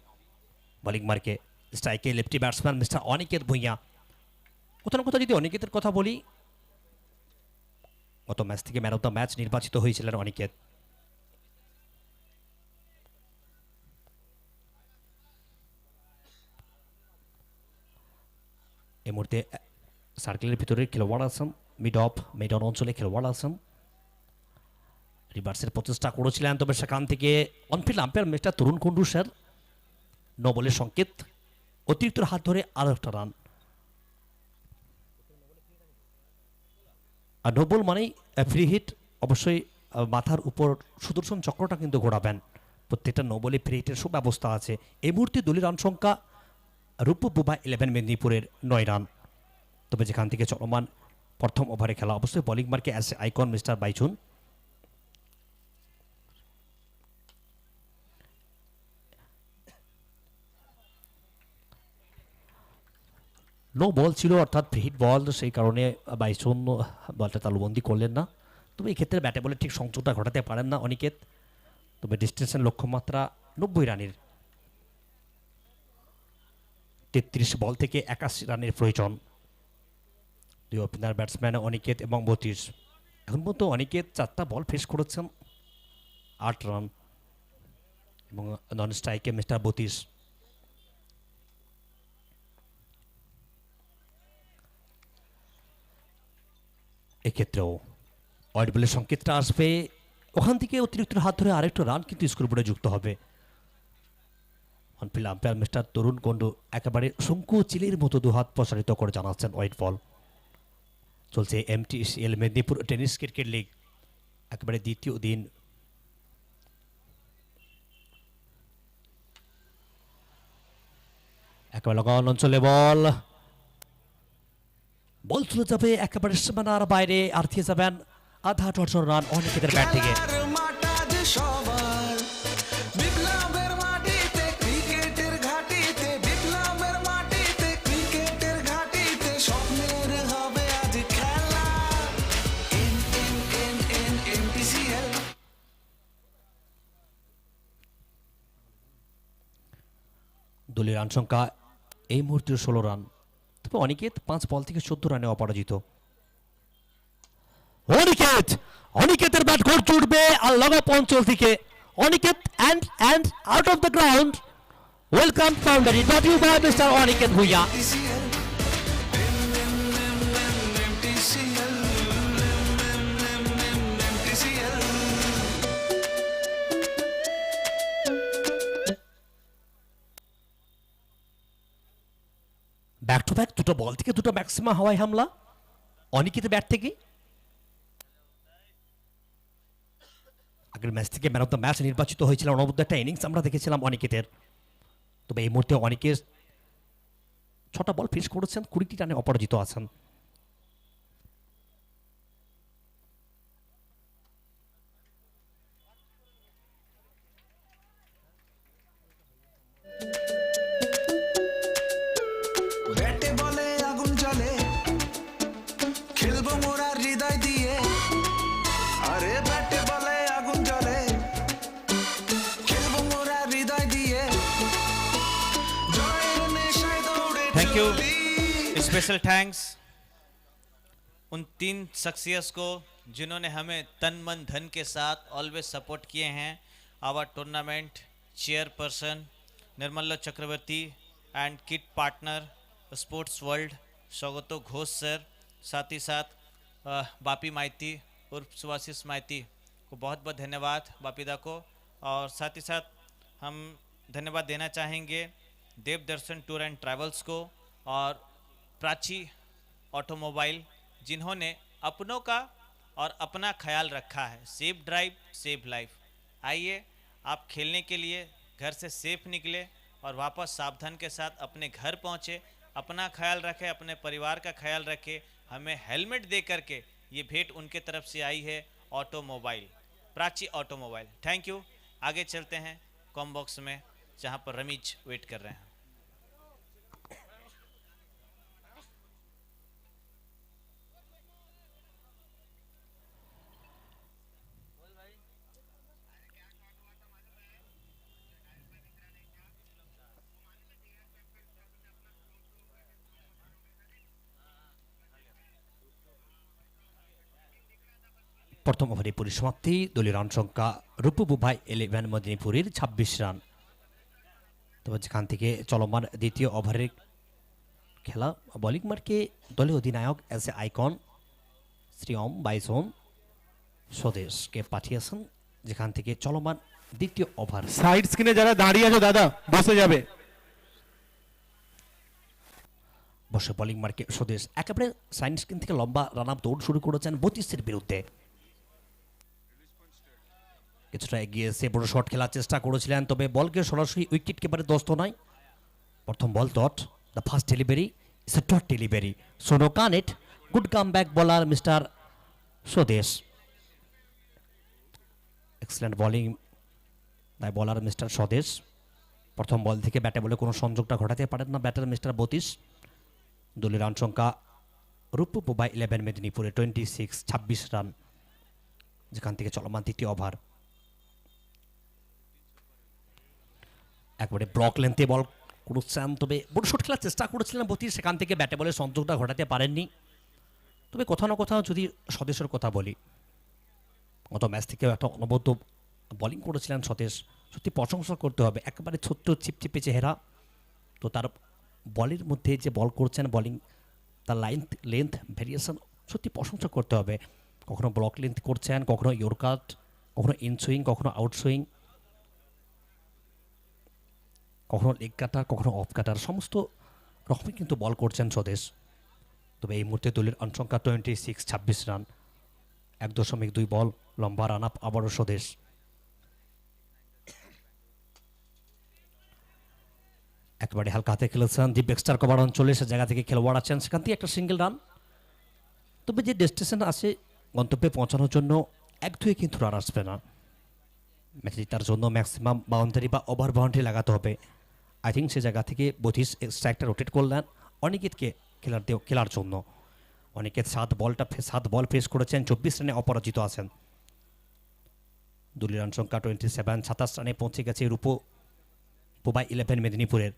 bowling মার্কে স্ট্রাইকে lefty batsman mister Aniket Bhuiyan. কোথাও না কোথাও যদি অনিকেতের কথা বলি, গত ম্যাচ থেকে ম্যান অফ দ্য ম্যাচ নির্বাচিত হয়েছিলেন অনিকেত। এই মুহূর্তে সার্কেলের ভিতরে খেলোয়াড় আছেন, মিড অফ মিড অন অঞ্চলে খেলোয়াড় আছেন। রিভার্সের প্রচেষ্টা করেছিলেন, তবে সেখান থেকে অনফিল্ড আম্পায়ার মিস্টার তরুণ কুন্ডু স্যার নো বলের সংকেত, অতিরিক্ত হাত ধরে আরও একটা রান। আর নো বল মানেই ফ্রি হিট, অবশ্যই মাথার উপর সুদর্শন চক্রটা কিন্তু ঘোরাবেন। প্রত্যেকটা নো বলে ফ্রি হিটের সুব্যবস্থা আছে। এই মুহূর্তে দলীয় রান সংখ্যা রূপবোবা 11 মেদিনীপুরের 9 রান। তবে যেখান থেকে চলমান প্রথম ওভারে খেলা অবশ্যই বোলিং মার্কে as icon mister Baichung. No ball ছিল, অর্থাৎ ফ্রি হিট বল, সেই কারণে বাইচুন বলটা তালুবন্দি করলেন না। তবে এই ক্ষেত্রে ব্যাটে বলে ঠিক সংযোগটা ঘটাতে পারেন না অনিকেত। তবে ডিস্টেন্সের লক্ষ্যমাত্রা 90 রানের, 33 বল থেকে 81 রানের প্রয়োজন। দুই ওপেনার ব্যাটসম্যান অনিকেত এবং 32। এখন পর্যন্ত অনিকেত 4টা বল ফেস করেছেন, 8 রান, এবং নন স্ট্রাইকে মিস্টার 32। এক্ষেত্রেও ওয়াইড বলের সংকেতটা আসবে, ওখান থেকে অতিরিক্ত হাত ধরে আরেকটা রান কিন্তু স্কোরবোর্ডে যুক্ত হবে। অনফিল্ড আম্পায়ার মিস্টার তরুণ কুন্ডু একেবারে শঙ্কু চিলের মতো দুহাত প্রসারিত করে জানাচ্ছেন ওয়াইড বল। চলছে MTCL Medinipur tennis cricket league, একেবারে দ্বিতীয় দিন। একেবারে লাগান অঞ্চলে বল চলে যাবে একেবারে সীমানার বাইরে, আর দিয়ে যাবেন আধা ডজন রান অনিকেতের ব্যাট থেকে। খেলার মাঠ আজ সবার, বিপ্লবের মাটিতে ক্রিকেটের ঘাটিতে, বিপ্লবের মাটিতে ক্রিকেটের ঘাটিতে স্বপ্নের হবে আজ খেলা। NTCL। দলীয় রান সংখ্যা এই মুহূর্তে 16 রান। তবে অনিকেত 5 বল থেকে 14 রানে অপরাজিত। অনিকেতের ব্যাট ঘুরতে উঠবে আর লগপ অঞ্চল থেকে Aniket and out of the ground. Welcome boundary brought you by mister Aniket Bhuiyan. Back to back দুটো বল থেকে দুটো ম্যাক্সিমাম হাওয়াই হামলা অনিকেতের ব্যাট থেকে। আগের ম্যাচ থেকে ম্যান অফ দ্য ম্যাচ নির্বাচিত হয়েছিল, অনবদ্য একটা ইনিংস আমরা দেখেছিলাম অনিকেতের। তবে এই মুহূর্তে অনিকেত 6টা বল ফিনিশ করেছেন, 20টি রানে অপরাজিত আছেন। ব্যাটে বলে আগুন জ্বলে, খেলবো মোরা হৃদয় দিয়ে। আরে ব্যাটে বলে আগুন জ্বলে, খেলবো মোরা হৃদয় দিয়ে। জয়ের নেশায় দৌড়ে थैंक यू, চলি। स्पेशल थैंक्स उन 3 शख्सियत को जिन्होंने हमें तन मन धन के साथ ऑलवेज सपोर्ट किए हैं। Our tournament chairperson Nirmala Chakraborty and kit partner sports world Swagato Ghosh sir, साथ ही साथ बापी माइती उर्फ सुभाषिस माइती को बहुत बहुत धन्यवाद बापीदा को। और साथ ही साथ हम धन्यवाद देना चाहेंगे देव दर्शन टूर एंड ट्रैवल्स को और प्राची ऑटोमोबाइल, जिन्होंने अपनों का और अपना ख्याल रखा है। Safe drive safe life. आइए आप खेलने के लिए घर से सेफ निकले और वापस सावधान के साथ अपने घर पहुँचे। अपना ख्याल रखें, अपने परिवार का ख्याल रखें। हमें हेलमेट दे करके ये भेंट उनके तरफ से आई है automobile, Prachi automobile. Thank you. आगे चलते हैं कॉम बॉक्स में, जहाँ पर रमीज वेट कर रहे हैं। প্রথম ওভারে পরিসমাপ্তি, দলীয় রান সংখ্যা রূপু বুভাই 11 মেদিনীপুরের 26 রান। তবে যেখান থেকে চলমান দ্বিতীয় ওভারের খেলা, বোলিং মার্কে দলীয় অধিনায়ক এস এ আইকন শ্রীয়ম বাইসন স্বদেশকে পাঠিয়েছেন, যেখান থেকে চলমান দ্বিতীয় ওভার। সাইড স্ক্রিনে যারা দাঁড়িয়ে আছো দাদা বসে যাবে। বসে বোলিং মার্কে স্বদেশ একেবারে সাইড স্ক্রিন থেকে লম্বা রান আপ দৌড় শুরু করেছেন 32-এর বিরুদ্ধে। কিছুটা এগিয়ে এসে বড় শট খেলার চেষ্টা করেছিলেন, তবে বলকে সরাসরি উইকেট কিপারে দস্ত নয়। প্রথম ball dot, the first delivery is a dot delivery, so no connect, good come back bowler mister Swadesh. Excellent bowling by bowler mister Swadesh. প্রথম বল থেকে ব্যাটে বলে কোনো সংযোগটা ঘটাতে পারেন না ব্যাটার মিস্টার বতীশ। দলীয় রান সংখ্যা রূপু বুভাই 11 মেদিনীপুরে 26 রান, যেখান থেকে চলমান তৃতীয় ওভার। একবারে ব্লক লেন্থে বল করছেন, তবে বড় শট খেলার চেষ্টা করেছিলেন বতীশ, সেখান থেকে ব্যাটে বলে সংযোগটা ঘটাতে পারেননি। তবে কোথাও না কোথাও যদি স্বদেশের কথা বলি, গত ম্যাচ থেকেও একটা অনবদ্য বোলিং করেছিলেন স্বদেশ, সত্যি প্রশংসা করতে হবে। একেবারে ছোট্ট চিপচিপে চেহারা, তো তার বলের মধ্যে যে বল করছেন, বোলিং তার লেন্থ ভেরিয়েশন সত্যি প্রশংসা করতে হবে। কখনো ব্লক লেন্থ করছেন, কখনো ইয়র্কার, কখনো ইনসুইং, কখনো আউটসুইং, কখনো লেগ কাটার, কখনো অফ কাটার, সমস্ত রকমই কিন্তু বল করছেন স্বদেশ। তবে এই মুহূর্তে দলের রান সংখ্যা 26 রান, 1.2 বল লম্বা রান আপ আবারও স্বদেশ। একেবারে হালকা হাতে খেলেছেন দীপ এক্সটার কভার অঞ্চলে, সে জায়গা থেকে খেলোয়াড় আছেন, সেখান থেকে একটা সিঙ্গেল রান। তবে যে ডেস্টিনেশন আছে গন্তব্যে পৌঁছানোর জন্য 1-2 কিন্তু রান আসবে না। ম্যাচ জেতার জন্য ম্যাক্সিমাম বাউন্ডারি বা ওভার বাউন্ডারি লাগাতে হবে। আই থিঙ্ক সে জায়গা থেকে বতীশ স্ট্রাইকটা রোটেট করলেন অনিকেতকে খেলার জন্য। অনিকেত 7 বল ফেস করেছেন, 24 রানে অপরাজিত আছেন। দলীয় রান সংখ্যা 27 রানে পৌঁছে গেছে রূপু বুভাই 11 মেদিনীপুরের।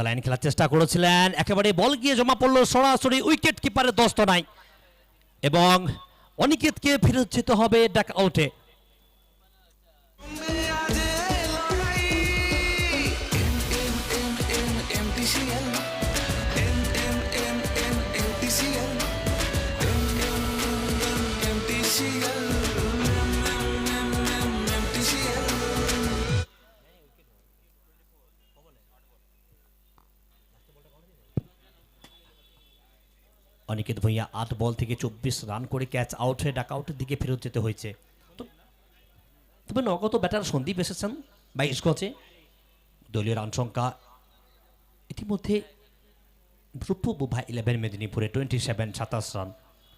লাইন খেলার চেষ্টা করেছিলেন, একেবারে বল গিয়ে জমা পড়লো সরাসরি উইকেট কিপারের দস্ত নাই, এবং অনিকেতকে ফেরত যেতে হবে ডাক আউটে। অনিকেত ভূঁইয়া 8 বল থেকে 24 রান করে ক্যাচ আউট হয়ে ডাক আউটের দিকে ফেরত যেতে হয়েছে। তবে নগত ব্যাটার সন্দীপ এসেছেন 22 গজে। দলীয় রান সংখ্যা ইতিমধ্যে রূপু বুভাই 11 মেদিনীপুরে 27 রান,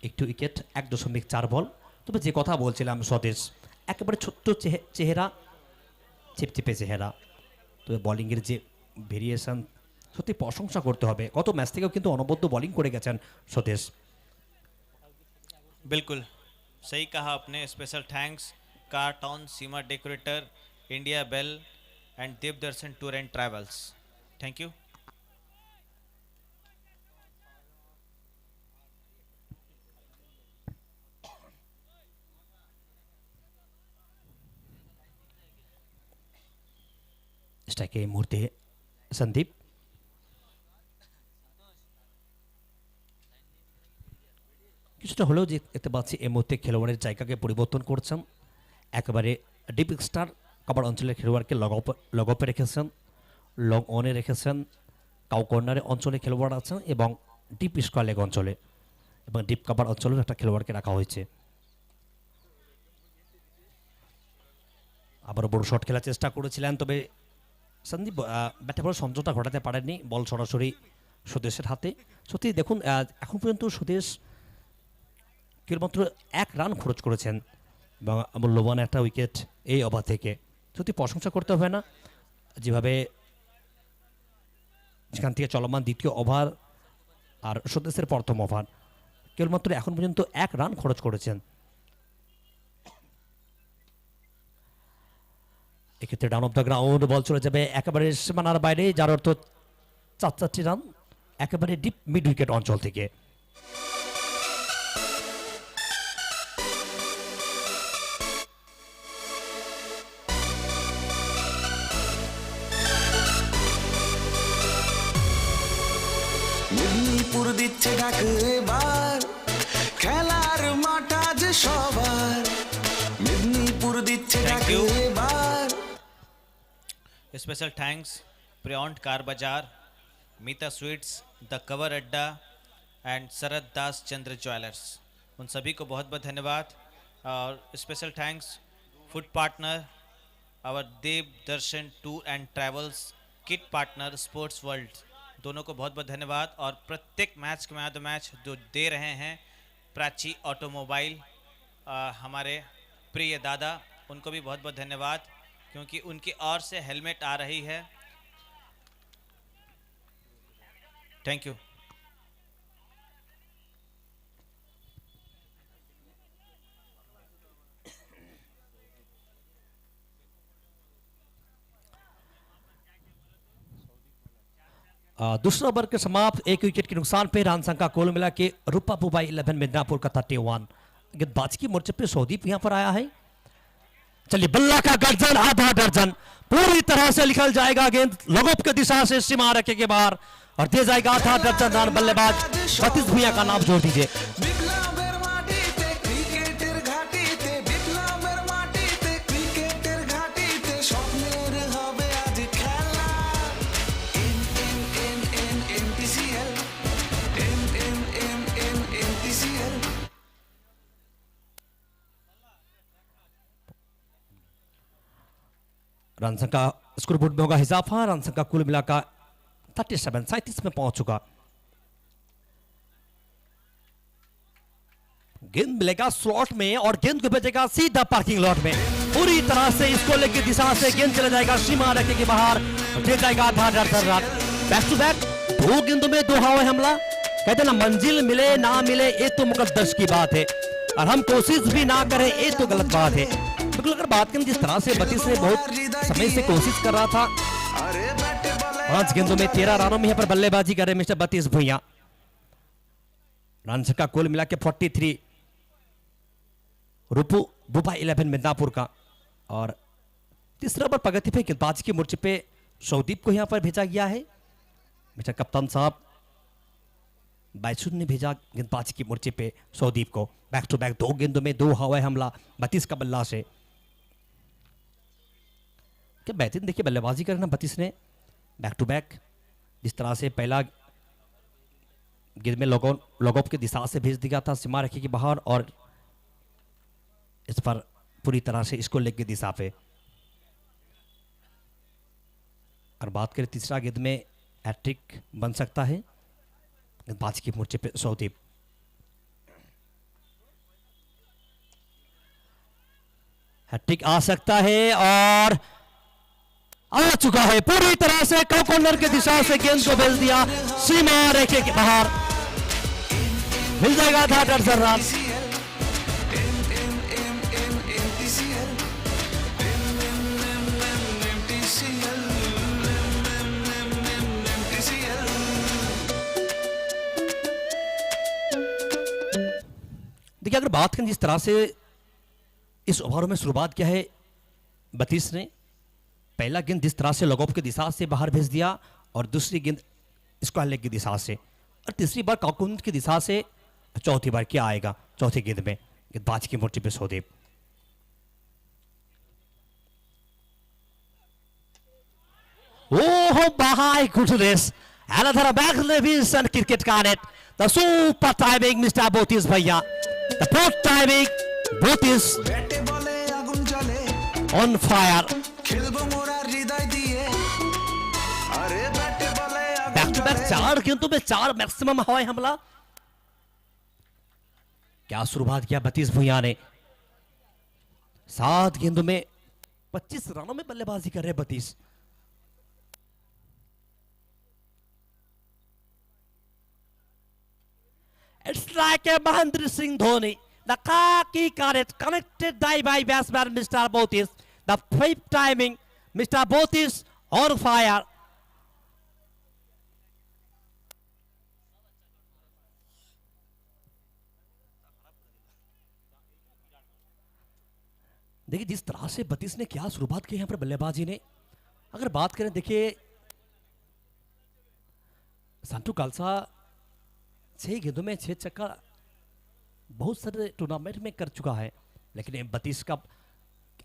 একটু উইকেট, 1.4 বল। তবে যে কথা বলছিলাম স্বদেশ একেবারে ছোট্ট চেহারা, চিপচিপে চেহারা, তবে বোলিংয়ের যে ভেরিয়েশন সত্যি প্রশংসা করতে হবে। গত ম্যাচ থেকেও কিন্তু অনবদ্য বোলিং করে গেছেন স্বদেশ। बिल्कुल सही कहा आपने। Special thanks car town Seema decorator India bell and Devdarshan tour and travels. Thank you. স্ট্রাইকে এই মুহূর্তে সন্দীপ। কিছুটা হলেও যে দেখতে পাচ্ছি এই মুহূর্তে খেলোয়াড়ের জায়গাকে পরিবর্তন করছেন। একেবারে ডিপ স্টার কভার অঞ্চলের খেলোয়াড়কে লগ অপে রেখেছেন, লং অনে রেখেছেন, কাউ কর্নারে অঞ্চলে খেলোয়াড় আছেন এবং ডিপ স্কোয়ার লেগ অঞ্চলে এবং ডিপ কভার অঞ্চলের একটা খেলোয়াড়কে রাখা হয়েছে। আবারও বড় শট খেলার চেষ্টা করেছিলেন, তবে সন্দীপ ব্যাটে বল সংযোগটা ঘটাতে পারেননি, বল সরাসরি স্বদেশের হাতে। সত্যি দেখুন এখন পর্যন্ত স্বদেশ কেবলমাত্র 1 রান খরচ করেছেন এবং মূল্যবান একটা উইকেট এই ওভার থেকে। সত্যি প্রশংসা করতে হবে না, যেভাবে সেখান থেকে চলমান দ্বিতীয় ওভার আর স্বদেশের প্রথম ওভার কেবলমাত্র এখন পর্যন্ত 1 রান খরচ করেছেন। এক্ষেত্রে ডাউন অফ দ্য গ্রাউন্ড বল চলে যাবে একেবারে সীমানার বাইরে, যার অর্থ 4 রান একেবারে ডিপ মিড উইকেট অঞ্চল থেকে। মেদিনীপুর দিচ্ছে ডাক এবার, খেলার মাঠ আজ সবার। মেদিনীপুর দিচ্ছে ডাক you. এবার। Special thanks Priyonto car Bazaar, Mita sweets, the cover Adda and Sharad Das Chandra jewellers, उन सभी को बहुत बहुत धन्यवाद। और special thanks food partner our Dev Darshan tour and travels, kit partner sports world, दोनों को बहुत बहुत धन्यवाद। और प्रत्येक मैच के मैच मैच जो दे रहे हैं प्राची ऑटोमोबाइल, हमारे प्रिय दादा, उनको भी बहुत बहुत धन्यवाद, क्योंकि उनकी ओर से हेलमेट आ रही है। Thank you. दूसरा ओवर के समाप्त, 1 विकेट के नुकसान पे रन संख्या कुल मिला के रूपा पुबाई 11 मिदनापुर का 31। गेंदबाज की मोर्चे पे सौदीप यहां पर आया है। चलिए बल्ला का गर्जन, आधा दर्जन, पूरी तरह से निकल जाएगा गेंद लगोप के दिशा से सीमा रखे के बाहर और दे जाएगा आधा दर्जन रन। बल्लेबाज सतीश भुइयां का नाम जोड़ दीजिए। বিপ্লবের মাটিতে ক্রিকেটের ঘাটিতে, বিপ্লবের মাটিতে ক্রিকেটের ঘাটিতে স্বপ্নের হবে আজ খেলা। NTCL, NTCL। रन संख्या स्कोरबोर्ड में होगा इजाफा। रन संख्या कुल मिलाकर 37 में पहुंच चुका। गेंद मिलेगा स्लॉट में और गेंद को भेजेगा सीधा पार्किंग लॉट में। पूरी तरह से इसको लेके दिशा से गेंद चले जाएगा सीमा रखे के बाहर, दे जाएगा आधा दर्जन रन। बैक टू बैक 2 गेंदों में 2 हवाई हमला। कहते ना मंजिल मिले ना मिले ये तो मुकद्दर की बात है, और हम कोशिश भी ना करें ये तो गलत बात है। बिल्कुल अगर बात करें जिस तरह से बतीस ने बहुत समय से कोशिश कर रहा था, 5 गेंदों में 13 रनों में यहाँ पर बल्लेबाजी कर रहे मिस्टर बतीस भुइयां। रन का कुल मिला के 43। रूपू बुबा 11 मिदनापुर का। और तीसरा ओवर प्रगति पे गेंदबाज की मोर्चे पे सौदीप को यहाँ पर भेजा गया है। मिस्टर कप्तान साहब बाइसुन ने भेजा गेंदबाज की मोर्चे पे सौदीप को। बैक टू बैक 2 गेंदों में 2 हवाई हमला 32 का बल्ला से। क्या बेहतरीन देखिए बल्लेबाजी करना बतीस ने। बैक टू बैक जिस तरह से पहला गेंद में लॉगऑफ की दिशा से भेज दिया था सीमा रेखा के बाहर, और इस पर पूरी तरह से इसको लेग की दिशा पे। और बात करें तीसरा गेंद में हैट्रिक बन सकता है गेंदबाज की मोर्चे पे सौदीप। हैट्रिक आ सकता है और आ चुका है। पूरी तरह से कॉर्नर के दिशा से गेंद को भेज दिया सीमा रेखे के बाहर, मिल जाएगा आधा दर्जन रन। देखिए अगर बात करें जिस तरह से इस ओवर में शुरुआत किया है बतीस ने, पहला गेंद जिस तरह से लगॉफ की दिशा से बाहर भेज दिया, और दूसरी गेंद स्क्वायर लेग की दिशा से, और तीसरी बार कॉकून की दिशा से, चौथी बार क्या आएगा चौथी गेंद में गेंदबाज की मोर्चे पे सौदेव। Oh my goodness, another magnificent cricket card. The super timing Mr. Botis Bhaiya, the fourth timing Botis on fire. Back to back 4 गेंदों में 4 मैक्सिमम हवाई हमला। क्या शुरुआत किया बतीस भुइयां ने। 7 गेंदों में 25 रनों में बल्लेबाजी कर रहे बतीस। It's like a Mahendra Singh Dhoni. The khaki card connected die by batsman Mr. Botis. The 5th timing mister Botis on fire. देखिए जिस तरह से बत्तीस ने क्या शुरुआत की यहाँ पर बल्लेबाजी ने, अगर बात करें देखिए संतू खालसा 6 गेंदों में 6 छक्का बहुत सारे टूर्नामेंट में कर चुका है, लेकिन 32 का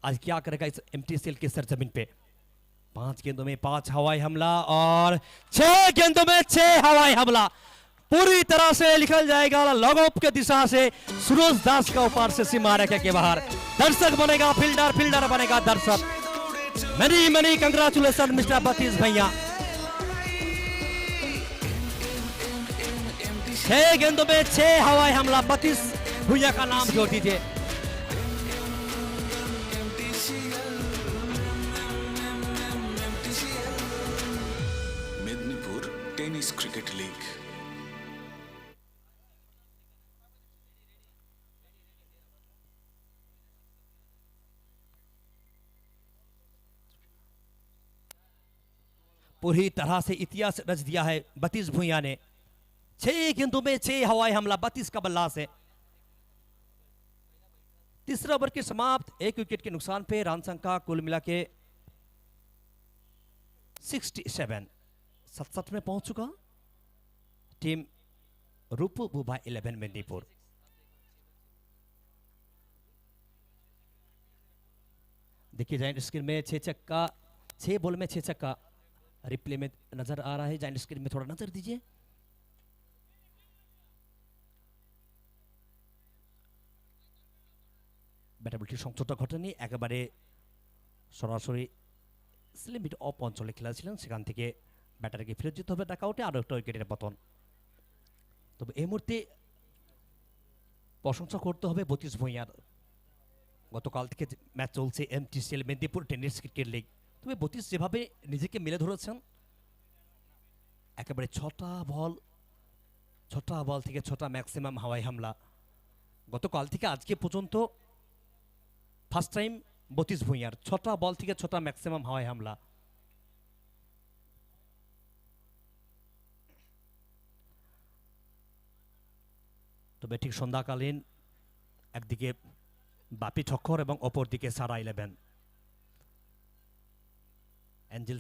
आज क्या करेगा इस एमटीसीएल के सरजमीन पे। 5 गेंदों में 5 हवाई हमला और 6 गेंदों में 6 हवाई हमला, पूरी तरह से निकल जाएगा लॉग ऑफ के दिशा से। सूरज दास का ऊपर से सीमा रेखा के बाहर, दर्शक बनेगा फील्डर, फील्डर बनेगा दर्शक। मनी मनी कंग्रेचुलेशन मिस्टर बत्तीस भैया। 6 गेंदों में 6 हवाई हमला, बत्तीस भैया का नाम जोड़ दीजिए। Medinipur tennis cricket league. पूरी तरह से इतिहास रच दिया है बत्तीस भुइया ने। 6 गेंदों में 6 हवाई हमला, 32 का बल्ला से। तीसरा ओवर के समाप्त, 1 विकेट के नुकसान पे रन संख्या कुल मिला के 67 में पहुंच चुका टीम रूपू बुबा 11 मेदिनीपुर। देखिए जाइंट स्क्रीन में 6 छक्का, 6 बॉल में 6 छक्का रिप्ले में नजर आ रहा है। जाइंट स्क्रीन में थोड़ा नजर दीजिए। ব্যাটাবলটি সংযুক্ত ঘটেনি, একেবারে সরাসরি স্লিম মিড অফ অঞ্চলে খেলা ছিলেন, সেখান থেকে ব্যাটারকে ফেরত যেতে হবে ডাক আউটে, আরও একটা উইকেটের পতন। তবে এই মুহূর্তে প্রশংসা করতে হবে বত্রিশ ভূঁইয়ার। গতকাল থেকে ম্যাচ চলছে এমটিসিএল মেদিনীপুর টেনিস ক্রিকেট লিগ। তবে বত্রিশ যেভাবে নিজেকে মেলে ধরেছেন, একেবারে 6টা বল থেকে 6টা ম্যাক্সিমাম হাওয়াই হামলা। গতকাল থেকে আজকে পর্যন্ত ফার্স্ট টাইম বত্রিশ ভূঁইয়ার 6টা বল থেকে 6টা ম্যাক্সিমাম হাওয়াই হামলা। তবে ঠিক সন্ধ্যাকালীন একদিকে বাপি ঠক্কর এবং অপরদিকে সারা 11, অ্যাঞ্জেল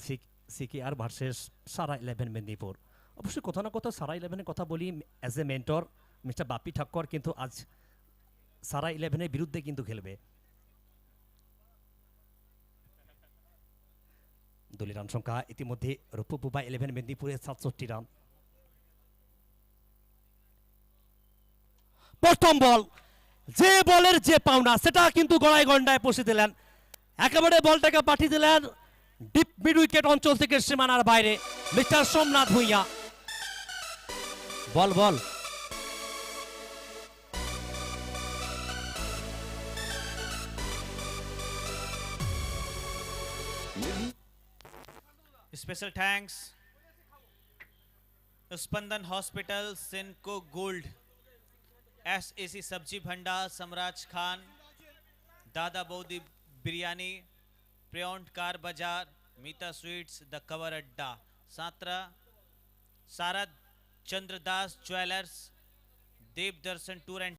সিকিআর ভার্সেস সারা 11 মেদিনীপুর। অবশ্যই কোথাও না কোথাও সারা 11-এর কথা বলি অ্যাজ এ মেন্টর মিস্টার বাপি ঠক্কর, কিন্তু আজ সারা 11-এর বিরুদ্ধে কিন্তু খেলবে। দলীয় রান সংখ্যা ইতিমধ্যে রূপু বুবা 11 মেদিনীপুরের 67 রান। প্রথম বল, যে বলের যে পাওনা সেটা কিন্তু গড়ায় গন্ডায় পৌঁছে দিলেন, একেবারে বলটাকে পাঠিয়ে দিলেন ডিপ মিড উইকেট অঞ্চল থেকে সীমানার বাইরে মিস্টার সোমনাথ ভূঁইয়া। বল स्पेशल थैंक्स स्पंदन हॉस्पिटल, सिनको गोल्ड, एसएसी सब्जी भंडार, सम्राज खान, दादा बौदी biryani, प्रियंट car Bazaar, Mita sweets, the cover adda, Sharad Chandradas jewellers, Dev Darshan tour and